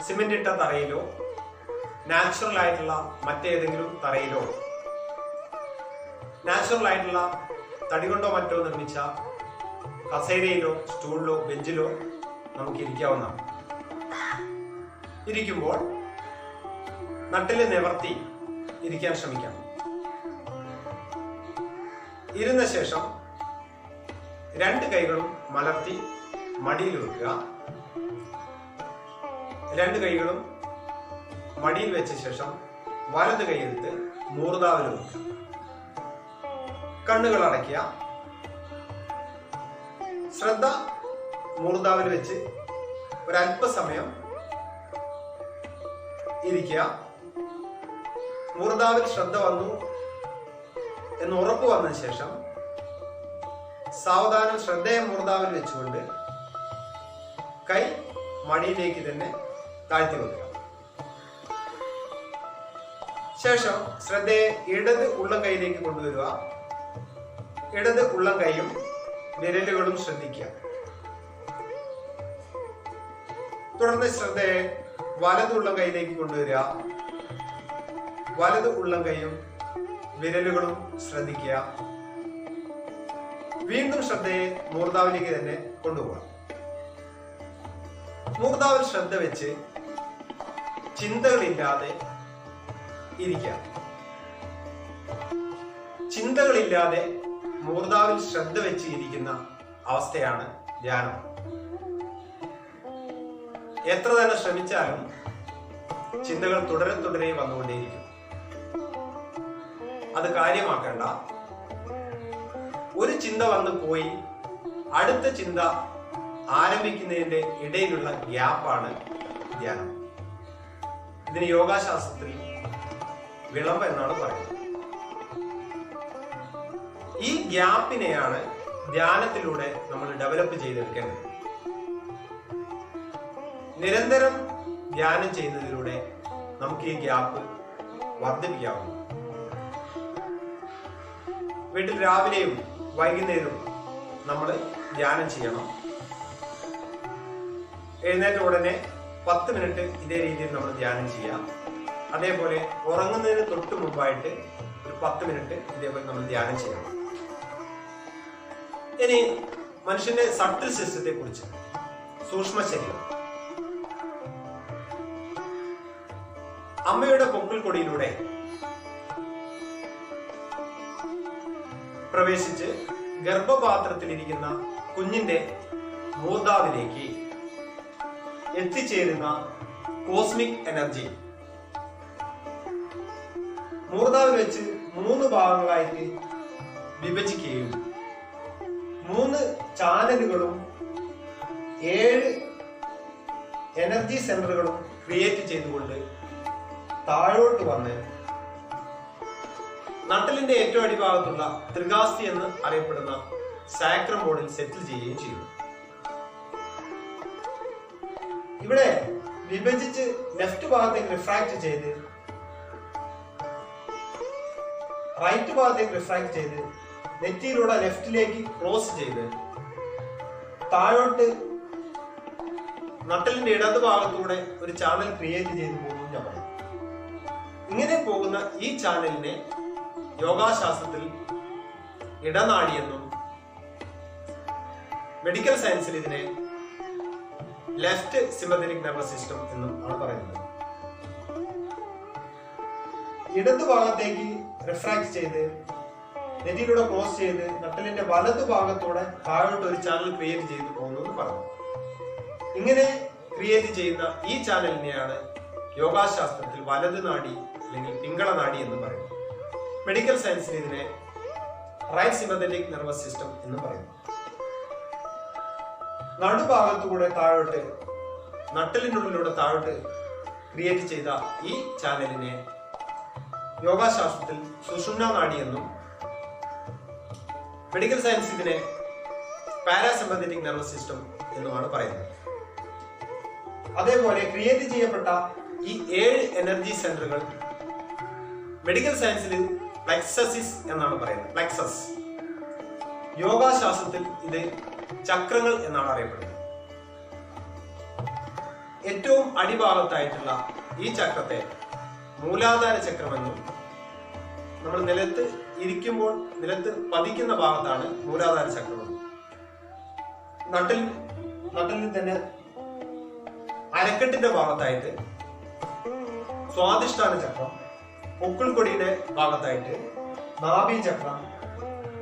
സിമെന്റ് ഇട്ട തറയിലോ നാച്ചുറൽ ആയിട്ടുള്ള മറ്റേതെങ്കിലും തറയിലോ നാച്ചുറൽ ആയിട്ടുള്ള തടി കൊണ്ടോ മറ്റോ നിർമ്മിച്ച കസേരയിലോ സ്റ്റൂളിലോ ബെഞ്ചിലോ നമുക്ക് ഇരിക്കാവുന്നതാണ്. ഇരിക്കുമ്പോൾ നട്ടില് നിവർത്തി ഇരിക്കാൻ ശ്രമിക്കാം. ഇരുന്ന ശേഷം രണ്ട് കൈകളും മലർത്തി മടിയിൽ വെക്കുക. രണ്ട് കൈകളും മടിയിൽ വെച്ച ശേഷം വലത് കൈയെടുത്ത് മൂർധാവിൽ വെക്കുക. കണ്ണുകൾ അടയ്ക്കുക. ശ്രദ്ധ മൂർധാവിൽ വെച്ച് ഒരല്പസമയം ഇരിക്കുക. മൂർധാവിൽ ശ്രദ്ധ വന്നു എന്ന് ഉറപ്പ് വന്നതിന് ശേഷം സാവധാനം ശ്രദ്ധയെ മൂർധാവിൽ വെച്ചുകൊണ്ട് കൈ മടിയിലേക്ക് തന്നെ താഴ്ത്തി വെക്കുക. ശേഷം ശ്രദ്ധയെ ഇടത് ഉള്ളം കൈയിലേക്ക് കൊണ്ടുവരിക. ഇടത് ഉള്ളം കൈയും വിരലുകളും ശ്രദ്ധിക്കുക. തുടർന്ന് ശ്രദ്ധയെ വലത് ഉള്ളം കൈയിലേക്ക് കൊണ്ടുവരിക. വലത് ഉള്ളം കൈയും വിരലുകളും ശ്രദ്ധിക്കുക. വീണ്ടും ശ്രദ്ധയെ മൂർധാവിലേക്ക് തന്നെ കൊണ്ടുപോകാം. മൂർധാവിൽ ശ്രദ്ധ വെച്ച് ചിന്തകളില്ലാതെ ഇരിക്കാം. ചിന്തകളില്ലാതെ മൂർധാവിൽ ശ്രദ്ധ വെച്ച് ഇരിക്കുന്ന അവസ്ഥയാണ് ധ്യാനം. എത്ര തന്നെ ശ്രമിച്ചാലും ചിന്തകൾ തുടരെ തുടരെ വന്നുകൊണ്ടേയിരിക്കും. അത് കാര്യമാക്കേണ്ട. ഒരു ചിന്ത വന്ന് പോയി അടുത്ത ചിന്ത ആരംഭിക്കുന്നതിന്റെ ഇടയിലുള്ള ഗ്യാപ്പാണ് ധ്യാനം. ഇതിന് യോഗാശാസ്ത്രത്തിൽ വിളംബം എന്നാണ് പറയുന്നത്. ഈ ഗ്യാപ്പിനെയാണ് ധ്യാനത്തിലൂടെ നമ്മൾ ഡെവലപ്പ് ചെയ്തെടുക്കേണ്ടത്. നിരന്തരം ധ്യാനം ചെയ്യുന്നതിലൂടെ നമുക്ക് ഈ ഗ്യാപ്പ് വർദ്ധിപ്പിക്കാവുന്നു. വീട്ടിൽ രാവിലെയും വൈകുന്നേരവും നമ്മൾ ധ്യാനം ചെയ്യണം. എഴുന്നേറ്റ ഉടനെ 10 മിനിറ്റ് ഇതേ രീതിയിൽ നമ്മൾ ധ്യാനം ചെയ്യാം. അതേപോലെ ഉറങ്ങുന്നതിന് തൊട്ട് മുമ്പായിട്ട് ഒരു 10 മിനിറ്റ് ഇതേപോലെ നമ്മൾ ധ്യാനം ചെയ്യണം. ഇനി മനുഷ്യന്റെ സട്ടിൽ സിസ്റ്റത്തെ കുറിച്ച്, സൂക്ഷ്മ ശരീരം. അമ്മയുടെ പൊക്കിൾ കൊടിയിലൂടെ പ്രവേശിച്ച് ഗർഭപാത്രത്തിലിരിക്കുന്ന കുഞ്ഞിന്റെ മൂർധാവിലേക്ക് എത്തിച്ചേരുന്ന കോസ്മിക് എനർജി മൂർധാവിൽ വെച്ച് 3 ഭാഗങ്ങളായിട്ട് വിഭജിക്കുകയും 3 ചാനലുകളും 7 എനർജി സെന്ററുകളും ക്രിയേറ്റ് ചെയ്തുകൊണ്ട് താഴോട്ട് വന്ന് നട്ടലിന്റെ ഏറ്റവും അടിഭാഗത്തുള്ള ത്രികാസ്തി എന്ന് അറിയപ്പെടുന്ന സാക്രം ബോർഡിൽ സെറ്റിൽ ചെയ്യുകയും ചെയ്യുന്നു. ഇവിടെ വിഭജിച്ച് ലെഫ്റ്റ് ഭാഗത്തേക്ക് റിഫ്രാക്ട് ചെയ്ത് റൈറ്റ് ഭാഗത്തേക്ക് റിഫ്രാക്ട് ചെയ്ത് നെറ്റിയിലൂടെ ലെഫ്റ്റിലേക്ക് ക്രോസ് ചെയ്ത് താഴോട്ട് നട്ടലിന്റെ ഇടത് ഭാഗത്തൂടെ ഒരു ചാനൽ ക്രിയേറ്റ് ചെയ്ത് പോകുന്നു ഞാൻ പറയും. ഇങ്ങനെ പോകുന്ന ഈ ചാനലിനെ യോഗാശാസ്ത്രത്തിൽ ഇടനാഡി എന്നും മെഡിക്കൽ സയൻസിൽ ഇതിനെ ലെഫ്റ്റ് സിമ്പത്തറ്റിക് നെർവസ് സിസ്റ്റം എന്നും ആണ് പറയുന്നത്. ഇടതു ഭാഗത്തേക്ക് റിഫ്രാക്ട് ചെയ്ത് നെറ്റിയിലൂടെ ക്രോസ് ചെയ്ത് നട്ടലിന്റെ വലതു ഭാഗത്തൂടെ താഴോട്ട് ഒരു ചാനൽ ക്രിയേറ്റ് ചെയ്ത് പോകുന്നു എന്ന് പറഞ്ഞു. ഇങ്ങനെ ക്രിയേറ്റ് ചെയ്യുന്ന ഈ ചാനലിനെയാണ് യോഗാശാസ്ത്രത്തിൽ വലത് നാഡി അല്ലെങ്കിൽ പിങ്കള നാഡി എന്ന് പറയുന്നത്. മെഡിക്കൽ സയൻസിൽ ഇതിനെ റൈറ്റ് സിമ്പത്തറ്റിക് നെർവസ് സിസ്റ്റം എന്ന് പറയുന്നു. നടുഭാഗത്തുകൂടെ താഴോട്ട് നട്ടലിനുള്ളിലൂടെ താഴോട്ട് ക്രിയേറ്റ് ചെയ്ത ഈ ചാനലിനെ യോഗാശാസ്ത്രത്തിൽ സുഷുമ്നാ നാഡി എന്നും മെഡിക്കൽ സയൻസ് ഇതിനെ പാരാസിമ്പത്തറ്റിക് നെർവസ് സിസ്റ്റം എന്നുമാണ് പറയുന്നത്. അതേപോലെ ക്രിയേറ്റ് ചെയ്യപ്പെട്ട ഈ 7 എനർജി സെന്ററുകൾ മെഡിക്കൽ സയൻസിൽ പ്ലെക്സസിസ് എന്നാണ് പറയുന്നത്. പ്ലെക്സസ്. യോഗാശാസ്ത്രത്തിൽ ഇത് ചക്രങ്ങൾ എന്നാണ് അറിയപ്പെടുന്നത്. ഏറ്റവും അടിഭാഗത്തായിട്ടുള്ള ഈ ചക്രത്തെ മൂലാധാര ചക്രമെന്നും നമ്മൾ നിലത്ത് ഇരിക്കുമ്പോൾ നിലത്ത് പതിക്കുന്ന ഭാഗത്താണ് മൂലാധാര ചക്രമെന്നും നട്ടലിൽ തന്നെ അരക്കെട്ടിന്റെ ഭാഗത്തായിട്ട് സ്വാദിഷ്ഠാന ചക്രം, പൊക്കിൾക്കൊടിയുടെ ഭാഗത്തായിട്ട് നാഭി ചക്രം,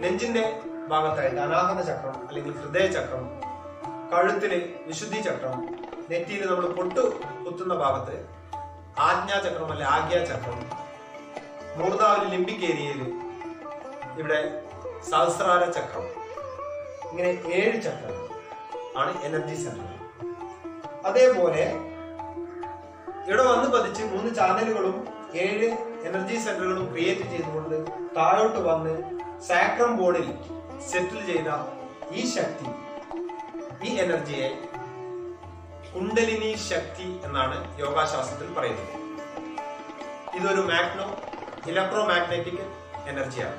നെഞ്ചിന്റെ ഭാഗത്തായിട്ട് അനാഹത ചക്രം അല്ലെങ്കിൽ ഹൃദയ ചക്രം, കഴുത്തില് വിശുദ്ധി ചക്രം, നെറ്റിയിൽ നമ്മൾ പൊട്ടു കുത്തുന്ന ഭാഗത്ത് ആജ്ഞാചക്രം അല്ലെ ആഗ്യാചക്രം, മൂർധാവിൽ ലിംബിക് ഏരിയയില് ഇവിടെ സഹസ്രാര ചക്രം. ഇങ്ങനെ 7 ചക്രങ്ങൾ ആണ് എനർജി സെന്റർ. അതേപോലെ ഇവിടെ വന്ന് പതിച്ച് 3 ചാനലുകളും 7 എനർജി സെന്ററുകളും ക്രിയേറ്റ് ചെയ്തുകൊണ്ട് താഴോട്ട് വന്ന് സാക്രം ബോർഡിൽ സെറ്റിൽ ചെയ്ത ഈ ശക്തി, ഈ എനർജിയെ കുണ്ടലിനി ശക്തി എന്നാണ് യോഗാശാസ്ത്രത്തിൽ പറയുന്നത്. ഇതൊരു ഇലക്ട്രോ മാഗ്നറ്റിക് എനർജിയാണ്.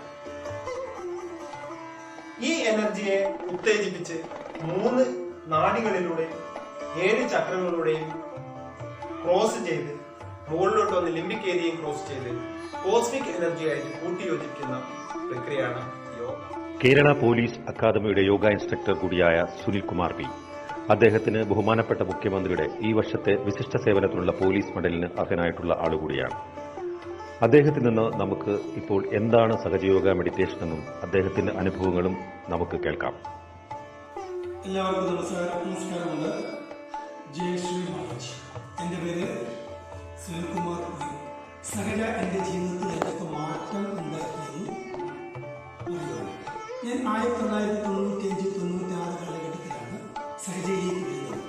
ഈ എനർജിയെ ഉത്തേജിപ്പിച്ച് 3 നാഡികളിലൂടെയും 7 ചക്രങ്ങളിലൂടെയും ക്രോസ് ചെയ്ത് മുകളിലോട്ട് വന്ന് ലിംബിക് ഏരിയയും ക്രോസ് ചെയ്ത് കോസ്മിക് എനർജിയായിട്ട് കൂട്ടിയോജിക്കുന്ന പ്രക്രിയയാണ് യോഗ. കേരള പോലീസ് അക്കാദമിയുടെ യോഗ ഇൻസ്ട്രക്ടർ കൂടിയായ സുനിൽ കുമാർ പി. അദ്ദേഹത്തിന് ബഹുമാനപ്പെട്ട മുഖ്യമന്ത്രിയുടെ ഈ വർഷത്തെ വിശിഷ്ട സേവനത്തിനുള്ള പോലീസ് മെഡലിന് അർഹനായിട്ടുള്ള ആളുകൂടിയാണ്. അദ്ദേഹത്തിൽ നിന്ന് നമുക്ക് ഇപ്പോൾ എന്താണ് സഹജയോഗ മെഡിറ്റേഷൻ എന്നും അദ്ദേഹത്തിന്റെ അനുഭവങ്ങളും നമുക്ക് കേൾക്കാം. എല്ലാവർക്കും നമസ്കാരമുണ്ട്. ജയ് ശ്രീ മഹാരാജ്. എൻ്റെ പേര് സുനിൽകുമാർ. സഹജ എൻ്റെ ജീവിതത്തിൽ എന്തൊക്കെ മാറ്റം ഉണ്ടാക്കിയെന്ന് ഞാൻ 1995-96 കാലഘട്ടത്തിലാണ് സഹജയിലേക്ക് വരുന്നത്.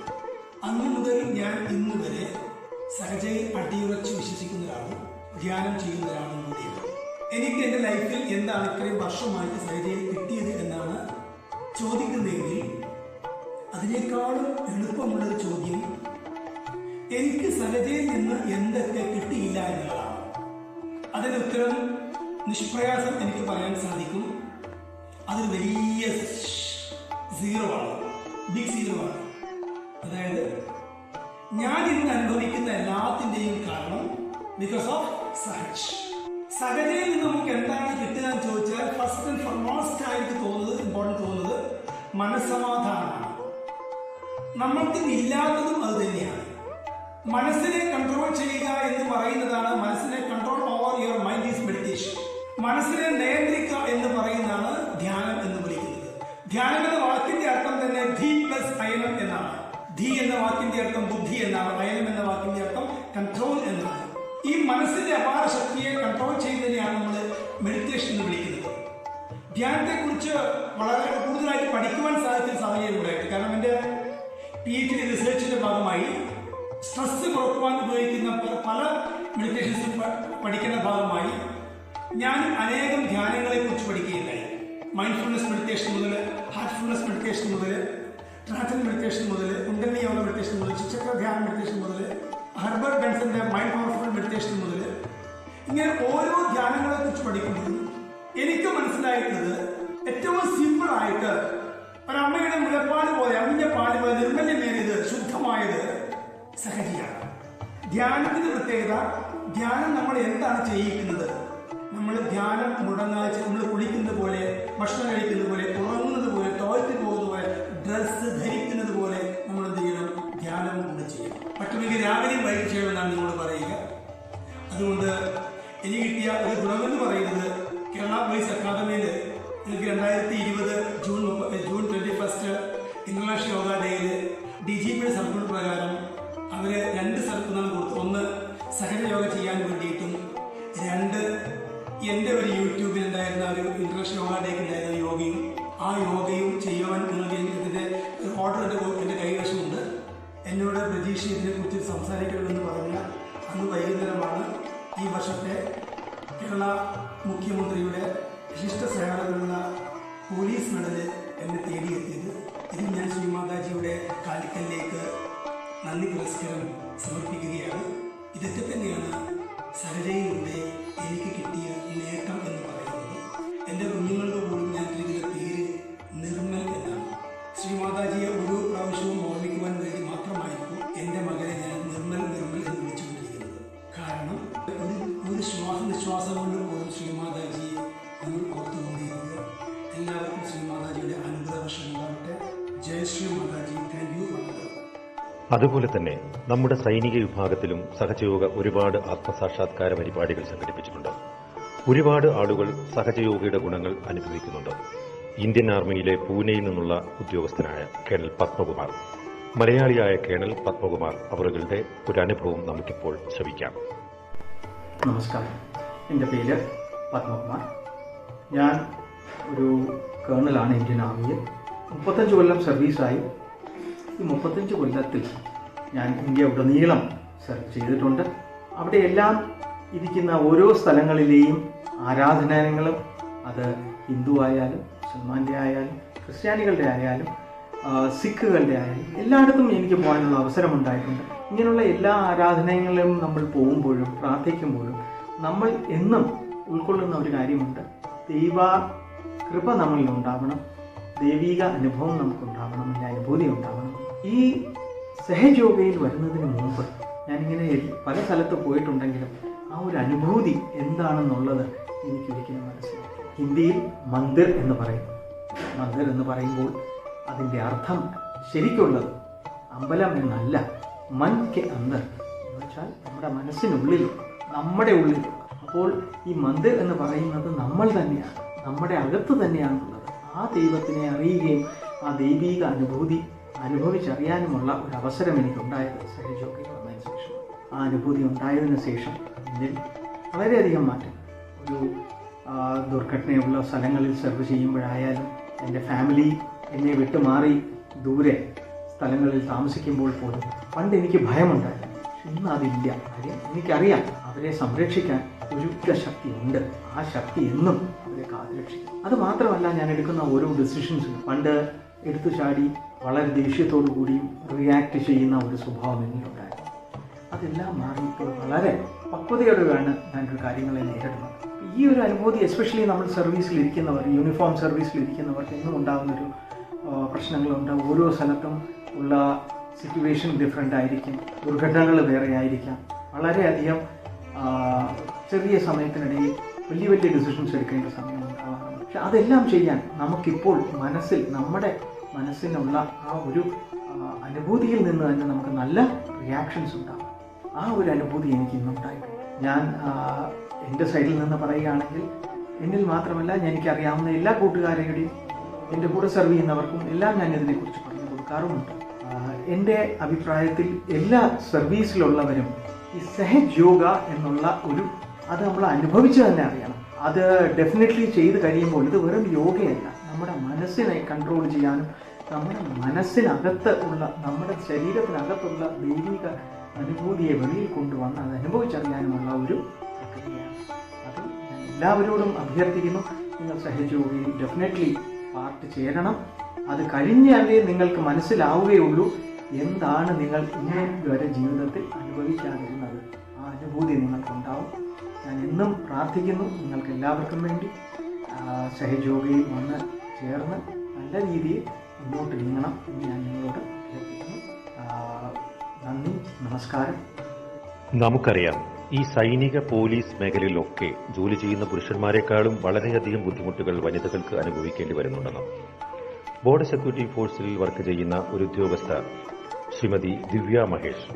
അന്ന് മുതൽ ഞാൻ ഇന്ന് വരെ സഹജയിൽ അടിയുറച്ച് വിശ്വസിക്കുന്ന ഒരാളും ധ്യാനം ചെയ്യുന്ന ഒരാളും കൂടിയാണ്. എനിക്ക് എൻ്റെ ലൈഫിൽ എന്താണ് ഇത്രയും വർഷമായിട്ട് സഹജയിൽ കിട്ടിയത് എന്നാണ് ചോദിക്കുന്നതെങ്കിൽ അതിനേക്കാളും എളുപ്പമുള്ളൊരു ചോദ്യം എനിക്ക് സഹജയിൽ നിന്ന് എന്തൊക്കെ കിട്ടിയില്ല എന്നുള്ളതാണ്. അതിന് ഉത്തരം നിഷ്പ്രയാസം എനിക്ക് പറയാൻ സാധിക്കും. അതൊരു വലിയ സീറോ ആണ്, ബിഗ് സീറോ ആണ്. അതായത് ഞാൻ ഇന്ന് അനുഭവിക്കുന്ന എല്ലാത്തിൻ്റെയും കാരണം ബിക്കോസ് ഓഫ് സഹജ്. സഹജയിൽ നിന്ന് നമുക്ക് എന്താണ് കിട്ടുക എന്ന് ചോദിച്ചാൽ ഫസ്റ്റ് ആൻഡ് ഫോർമോസ്റ്റ് ആയിട്ട് ഇമ്പോർട്ടൻറ്റ് തോന്നുന്നത് മനസ്സമാധാനമാണ്. നമ്മൾക്ക് ഇല്ലാത്തതും അത് തന്നെയാണ്. മനസ്സിനെ കൺട്രോൾ ചെയ്യുക എന്ന് പറയുന്നതാണ്, മനസ്സിനെ control over your mind is meditation. മനസ്സിനെ നിയന്ത്രിക്കുക എന്ന് പറയുന്നതാണ് ധ്യാനം എന്ന് വിളിക്കുന്നത്. ധ്യാനം എന്ന വാക്കിന്റെ അർത്ഥം തന്നെ ധി പ്ലസ് അയനം എന്നാണ്. ധി എന്ന വാക്കിന്റെ അർത്ഥം ബുദ്ധി എന്നാണ്. അയനം എന്ന വാക്കിന്റെ അർത്ഥം കൺട്രോൾ എന്നാണ്. ഈ മനസ്സിന്റെ അപാര ശക്തിയെ കൺട്രോൾ ചെയ്യുന്നതിനെയാണ് നമ്മൾ മെഡിറ്റേഷൻ എന്ന് വിളിക്കുന്നത്. ധ്യാനത്തെ കുറിച്ച് വളരെ കൂടുതലായിട്ട് പഠിക്കുവാൻ സാധിച്ച സമയം ഉണ്ടായിട്ട്, കാരണം എൻ്റെ PhD റിസർച്ചിന്റെ ഭാഗമായി സ്ട്രെസ് കുറയ്ക്കുവാൻ ഉപയോഗിക്കുന്ന പല മെഡിറ്റേഷൻസും പഠിക്കുന്ന ഭാഗമായി ഞാൻ അനേകം ധ്യാനങ്ങളെ കുറിച്ച് പഠിക്കുകയുണ്ടായി. മൈൻഡ്ഫുൾനെസ് മെഡിറ്റേഷൻ മുതൽ, ഹാർട്ട്ഫുൾനെസ് മെഡിറ്റേഷൻ മുതൽ, ട്രാൻസെൻഡന്റ് മെഡിറ്റേഷൻ മുതൽ, കുണ്ടലിനി യോഗ മെഡിറ്റേഷൻ മുതൽ, ചക്ര ധ്യാന മെഡിറ്റേഷൻ മുതൽ, ഹെർബർട്ട് ബെൻസന്റെ മൈൻഡ് പവർഫുൾ മെഡിറ്റേഷൻ മുതൽ, ഇങ്ങനെ ഓരോ ധ്യാനങ്ങളെ കുറിച്ച് പഠിക്കുമ്പോഴും എനിക്ക് മനസ്സിലായിട്ടുള്ളത് ഏറ്റവും സിമ്പിൾ ആയിട്ട് ഒരമ്മയുടെ മുലപ്പാല് പോലെ, അമ്മിഞ്ഞ പാല് പോലെ നിർമ്മല്യമേറിയത്, ശുദ്ധമായത് സഹജിയാണ്. ധ്യാനത്തിന്റെ പ്രത്യേകത, ധ്യാനം നമ്മൾ എന്താണ് ചെയ്യിക്കുന്നത്? നമ്മൾ ധ്യാനം മുടങ്ങാതെ നമ്മൾ കുളിക്കുന്നത് പോലെ, ഭക്ഷണം കഴിക്കുന്നത് പോലെ, ഉറങ്ങുന്നത് പോലെ, ടോയ്ലറ്റിൽ പോകുന്നത് പോലെ, ഡ്രസ്സ് ധരിക്കുന്നത് പോലെ നമ്മൾ എന്ത് ചെയ്യണം? ധ്യാനം കൊണ്ട് ചെയ്യണം. പറ്റുമെങ്കിൽ രാവിലെയും വൈകിട്ട് ചെയ്യണമെന്നാണ് നിങ്ങളോട് പറയുക. അതുകൊണ്ട് എനിക്ക് കിട്ടിയ ഒരു ഗുണമെന്ന് പറയുന്നത്, കേരള പോലീസ് അക്കാദമിയിൽ എനിക്ക് 2020 ജൂൺ 21 ഇന്റർനാഷണൽ യോഗ ഡേയിൽ DGP സർക്കുലർ പ്രകാരം അവര് 2 സർക്കുലർ കൊടുത്തു. ഒന്ന് സഹജ യോഗ ചെയ്യാൻ വേണ്ടിയിട്ടും, 2 എൻ്റെ ഒരു യൂട്യൂബിൽ ഉണ്ടായിരുന്ന ഒരു ഇന്റർനാഷണൽ യോഗ ഡേക്ക് ഉണ്ടായിരുന്ന യോഗയും, ആ യോഗയും ചെയ്യുവാൻ നിങ്ങൾക്ക് ഇതിൻ്റെ ഓർഡർ എൻ്റെ കൈവശമുണ്ട്. എന്നോട് പ്രതീക്ഷ ഇതിനെക്കുറിച്ച് സംസാരിക്കണമെന്ന് പറഞ്ഞ അന്ന് വൈകുന്നേരമാണ് ഈ വർഷത്തെ കേരള മുഖ്യമന്ത്രിയുടെ വിശിഷ്ട സേവനങ്ങളുള്ള പോലീസ് മെഡല് എന്നെ തേടിയെത്തിയത്. ഇതിൽ ഞാൻ ശ്രീമാതാജിയുടെ കാലിക്കലിലേക്ക് നന്ദി പുരസ്കാരം സമർപ്പിക്കുകയാണ്. ഇതൊക്കെ തന്നെയാണ് സഹജയിലൂടെ എനിക്ക് കിട്ടിയ നേട്ടം എന്ന് പറയുന്നത്. എൻ്റെ കുഞ്ഞുങ്ങൾക്ക് പോലും ഞാൻ ഇതിൻ്റെ പേര് നിർമ്മൽ എന്നാണ്. ശ്രീമാതാജിയെ ഓരോ പ്രാവശ്യവും ഓർമ്മിക്കുവാൻ വേണ്ടി മാത്രമായിരിക്കും എൻ്റെ മകനെ ഞാൻ നിർമ്മൽ നിർമ്മൽ എന്ന് വിളിച്ചുകൊണ്ടിരിക്കുന്നത്. കാരണം ഒരു നിശ്വാസം കൊണ്ട് പോലും ശ്രീമാതാജിയെ നമ്മൾ ഓർത്തുകൊണ്ടിരിക്കുക. എല്ലാവർക്കും ശ്രീമാതാജിയുടെ അനുഗ്രഹവർഷം ഉണ്ടാവട്ടെ. ജയശ്രീ മാതാജി. Thank you. അതുപോലെ തന്നെ നമ്മുടെ സൈനിക വിഭാഗത്തിലും സഹജയോഗ ഒരുപാട് ആത്മസാക്ഷാത്കാര പരിപാടികൾ സംഘടിപ്പിച്ചിട്ടുണ്ട്. ഒരുപാട് ആളുകൾ സഹജയോഗയുടെ ഗുണങ്ങൾ അനുഭവിക്കുന്നുണ്ട്. ഇന്ത്യൻ ആർമിയിലെ പൂനെയിൽ നിന്നുള്ള ഉദ്യോഗസ്ഥനായ കേണൽ പത്മകുമാർ, മലയാളിയായ കേണൽ പത്മകുമാർ അവരുടെ ഒരു അനുഭവം നമുക്കിപ്പോൾ ശ്രവിക്കാം. നമസ്കാരം, എൻ്റെ പേര് പത്മകുമാർ. ഞാൻ ഒരു കേണലാണ് ഇന്ത്യൻ ആർമിയിൽ. 35 കൊല്ലം സർവീസായി. ഈ 35 കൊല്ലത്തിൽ ഞാൻ ഇന്ത്യ ഉടനീളം സെർച്ച് ചെയ്തിട്ടുണ്ട്. അവിടെയെല്ലാം ഇരിക്കുന്ന ഓരോ സ്ഥലങ്ങളിലെയും ആരാധനാലയങ്ങളും, അത് ഹിന്ദു ആയാലും മുസൽമാൻ്റെ ആയാലും ക്രിസ്ത്യാനികളുടെ ആയാലും സിഖുകളുടെ ആയാലും എല്ലായിടത്തും എനിക്ക് പോകാനുള്ള അവസരമുണ്ടായിട്ടുണ്ട്. ഇങ്ങനെയുള്ള എല്ലാ ആരാധനാലയങ്ങളിലും നമ്മൾ പോകുമ്പോഴും പ്രാർത്ഥിക്കുമ്പോഴും നമ്മൾ എന്നും ഉൾക്കൊള്ളുന്ന ഒരു കാര്യമുണ്ട്. ദൈവ കൃപ നമ്മളിലുണ്ടാവണം, ദൈവിക അനുഭവം നമുക്കുണ്ടാവണം, അതിൻ്റെ അനുഭൂതി ഉണ്ടാവണം. ഈ സഹജയോഗയിൽ വരുന്നതിന് മുമ്പ് ഞാനിങ്ങനെ പല സ്ഥലത്ത് പോയിട്ടുണ്ടെങ്കിലും ആ ഒരു അനുഭൂതി എന്താണെന്നുള്ളത് എനിക്കൊരിക്കലും മനസ്സിലാക്കി. ഹിന്ദിയിൽ മന്ദിർ എന്ന് പറയും. മന്ദിർ എന്ന് പറയുമ്പോൾ അതിൻ്റെ അർത്ഥം ശരിക്കുള്ളത് അമ്പലം എന്നല്ല, മൻ കെ അന്തർ എന്ന് വെച്ചാൽ നമ്മുടെ മനസ്സിനുള്ളിൽ, നമ്മുടെ ഉള്ളിൽ. അപ്പോൾ ഈ മന്ദിർ എന്ന് പറയുന്നത് നമ്മൾ തന്നെയാണ്, നമ്മുടെ അകത്ത് തന്നെയാണുള്ളത്. ആ ദൈവത്തിനെ അറിയുകയും ആ ദൈവിക അനുഭൂതി അനുഭവിച്ചറിയാനുമുള്ള ഒരു അവസരം എനിക്കുണ്ടായത് സഹജയോഗയിൽ വന്നതിന് ശേഷം. ആ അനുഭൂതി ഉണ്ടായതിനു ശേഷം ഇതിൽ വളരെയധികം മാറ്റം. ഒരു ദുർഘടനയുള്ള സ്ഥലങ്ങളിൽ സെർവ് ചെയ്യുമ്പോഴായാലും, എൻ്റെ ഫാമിലി എന്നെ വിട്ടുമാറി ദൂരെ സ്ഥലങ്ങളിൽ താമസിക്കുമ്പോൾ പോലും പണ്ട് എനിക്ക് ഭയമുണ്ടായിരുന്നു. പക്ഷെ ഇന്ന് അതില്ല. കാര്യം എനിക്കറിയാം അവരെ സംരക്ഷിക്കാൻ ഒരു ശക്തിയുണ്ട്. ആ ശക്തി എന്നും അവരെ കാത്തുരക്ഷിക്കും. അത് മാത്രമല്ല, ഞാൻ എടുക്കുന്ന ഓരോ ഡിസിഷൻസും പണ്ട് എടുത്തു ചാടി വളരെ ദേഷ്യത്തോടു കൂടിയും റിയാക്ട് ചെയ്യുന്ന ഒരു സ്വഭാവം എന്നിലുണ്ടായിരുന്നു. അതെല്ലാം മാറി വളരെ പക്വതയോടെയാണ് ഞാനൊരു കാര്യങ്ങളെ നേരിടുന്നത്. ഈ ഒരു അനുഭൂതി എസ്പെഷ്യലി നമ്മൾ സർവീസിലിരിക്കുന്നവർ, യൂണിഫോം സർവീസിലിരിക്കുന്നവർക്ക് എന്നും ഉണ്ടാകുന്നൊരു പ്രശ്നങ്ങളുണ്ട്. ഓരോ സ്ഥലത്തും ഉള്ള സിറ്റുവേഷൻ ഡിഫറെൻ്റ് ആയിരിക്കും, ദുർഘടനകൾ വേറെ ആയിരിക്കാം. വളരെയധികം ചെറിയ സമയത്തിനിടയിൽ വലിയ വലിയ ഡിസിഷൻസ് എടുക്കേണ്ട സമയം ഉണ്ടാകാറുണ്ട്. പക്ഷെ അതെല്ലാം ചെയ്യാൻ നമുക്കിപ്പോൾ നമ്മുടെ മനസ്സിനുള്ള ആ ഒരു അനുഭൂതിയിൽ നിന്ന് തന്നെ നമുക്ക് നല്ല റിയാക്ഷൻസ് ഉണ്ടാകും. ആ ഒരു അനുഭൂതി എനിക്ക് ഇന്നുണ്ടായിട്ടുണ്ട്. ഞാൻ എൻ്റെ സൈഡിൽ നിന്ന് പറയുകയാണെങ്കിൽ എന്നിൽ മാത്രമല്ല, എനിക്കറിയാവുന്ന എല്ലാ കൂട്ടുകാരുടെയും എൻ്റെ കൂടെ സെർവ് ചെയ്യുന്നവർക്കും എല്ലാം ഞാൻ ഇതിനെക്കുറിച്ച് പറഞ്ഞു കൊടുക്കാറുമുണ്ട്. എൻ്റെ അഭിപ്രായത്തിൽ എല്ലാ സർവീസിലുള്ളവരും ഈ സഹജ് യോഗ എന്നുള്ള അത് നമ്മൾ അനുഭവിച്ച് തന്നെ അറിയണം. അത് ഡെഫിനറ്റ്ലി ചെയ്ത് കഴിയുമ്പോൾ ഇത് വെറും യോഗയല്ല, നമ്മുടെ മനസ്സിനെ കൺട്രോൾ ചെയ്യാനും നമ്മുടെ മനസ്സിനകത്ത് ഉള്ള നമ്മുടെ ശരീരത്തിനകത്തുള്ള ദൈവിക അനുഭൂതിയെ വെളിയിൽ കൊണ്ടുവന്ന് അത് അനുഭവിച്ചറിയാനുമുള്ള ഒരു പ്രക്രിയയാണ്. അത് ഞാൻ എല്ലാവരോടും അഭ്യർത്ഥിക്കുന്നു, നിങ്ങൾ സഹജ് യോഗയിൽ ഡെഫിനറ്റ്ലി പാർട്ട് ചേരണം. അത് കഴിഞ്ഞാലേ നിങ്ങൾക്ക് മനസ്സിലാവുകയുള്ളൂ എന്താണ് നിങ്ങൾ ഇതുവരെ ജീവിതത്തിൽ അനുഭവിക്കാതിരുന്നത്. ആ അനുഭൂതി നിങ്ങൾക്കുണ്ടാവും. ഞാൻ എന്നും പ്രാർത്ഥിക്കുന്നു നിങ്ങൾക്ക് എല്ലാവർക്കും വേണ്ടി സഹജ് യോഗയിൽ വന്ന് ചേർന്ന് നല്ല രീതിയിൽ മുന്നോട്ട് നീങ്ങണം എന്ന് ഞാൻ നിങ്ങളോട് അഭ്യർത്ഥിക്കുന്നു. നന്ദി, നമസ്കാരം. നമുക്കറിയാം, ഈ സൈനിക പോലീസ് മേഖലയിലൊക്കെ ജോലി ചെയ്യുന്ന പുരുഷന്മാരെക്കാളും വളരെയധികം ബുദ്ധിമുട്ടുകൾ വനിതകൾക്ക് അനുഭവിക്കേണ്ടി വരുന്നുണ്ടെന്ന്. ബോർഡർ സെക്യൂരിറ്റി ഫോഴ്സിൽ വർക്ക് ചെയ്യുന്ന ഒരു ഉദ്യോഗസ്ഥ ശ്രീമതി ദിവ്യ മഹേഷ്,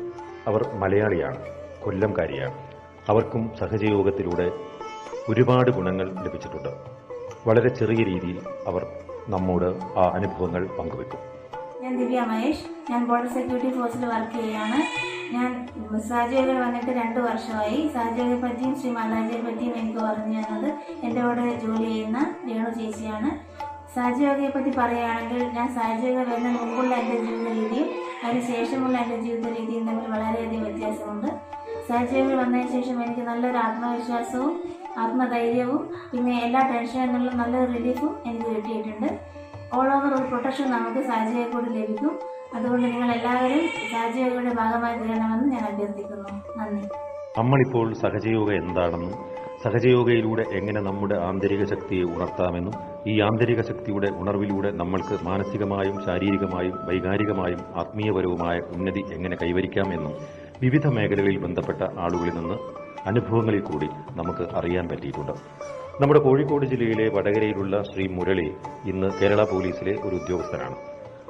അവർ മലയാളിയാണ്, കൊല്ലംകാരിയാണ്. അവർക്കും സഹജയോഗത്തിലൂടെ ഒരുപാട് ഗുണങ്ങൾ ലഭിച്ചിട്ടുണ്ട്. വളരെ ചെറിയ രീതിയിൽ അവർ നമ്മോട് ആ അനുഭവങ്ങൾ പങ്കുവെക്കും. ഞാൻ ദിവ്യ മഹേഷ്, ഞാൻ ബോർഡർ സെക്യൂരിറ്റി ഫോഴ്സിൽ വർക്ക് ചെയ്യുകയാണ്. ഞാൻ സഹജയോഗ വന്നിട്ട് 2 വർഷമായി. സഹജയോഗയെ പറ്റിയും ശ്രീ മാലാജിയെ പറ്റിയും എനിക്ക് പറഞ്ഞു തന്നത് എൻ്റെ കൂടെ ജോലി ചെയ്യുന്ന രേണു ചേച്ചിയാണ്. സഹജയോഗയെ പറ്റി പറയുകയാണെങ്കിൽ, ഞാൻ സഹജയോഗ വരുന്ന മുമ്പുള്ള എൻ്റെ ജീവിത രീതിയും അതിന് ശേഷമുള്ള എൻ്റെ ജീവിത രീതിയും തമ്മിൽ വളരെയധികം വ്യത്യാസമുണ്ട്. സഹജയോഗ വന്നതിന് ശേഷം എനിക്ക് നല്ലൊരു ആത്മവിശ്വാസവും ആത്മധൈര്യവും പിന്നെ എല്ലാ ടെൻഷനിൽ നിന്നുള്ള നല്ലൊരു റിലീഫും എനിക്ക് കിട്ടിയിട്ടുണ്ട്. ഓൾ ഓവർ ഒരു പ്രൊട്ടക്ഷൻ നമുക്ക് സഹജയോഗ കൂടി ലഭിക്കും. അതുകൊണ്ട് നിങ്ങൾ എല്ലാവരും സഹജയോഗയുടെ ഭാഗമായി തീരണമെന്ന് ഞാൻ അഭ്യർത്ഥിക്കുന്നു. നന്ദി. നമ്മളിപ്പോൾ സഹജയോഗ എന്താണെന്നും സഹജയോഗയിലൂടെ എങ്ങനെ നമ്മുടെ ആന്തരിക ശക്തിയെ ഉണർത്താമെന്നും ഈ ആന്തരിക ശക്തിയുടെ ഉണർവിലൂടെ നമ്മൾക്ക് മാനസികമായും ശാരീരികമായും വൈകാരികമായും ആത്മീയപരവുമായ ഉന്നതി എങ്ങനെ കൈവരിക്കാം എന്നും വിവിധ മേഖലകളിൽ ബന്ധപ്പെട്ട ആളുകളിൽ നിന്ന് അനുഭവങ്ങളിൽ കൂടി നമുക്ക് അറിയാൻ പറ്റിയിട്ടുണ്ട്. നമ്മുടെ കോഴിക്കോട് ജില്ലയിലെ വടകരയിലുള്ള ശ്രീ മുരളി ഇന്ന് കേരള പോലീസിലെ ഒരു ഉദ്യോഗസ്ഥനാണ്.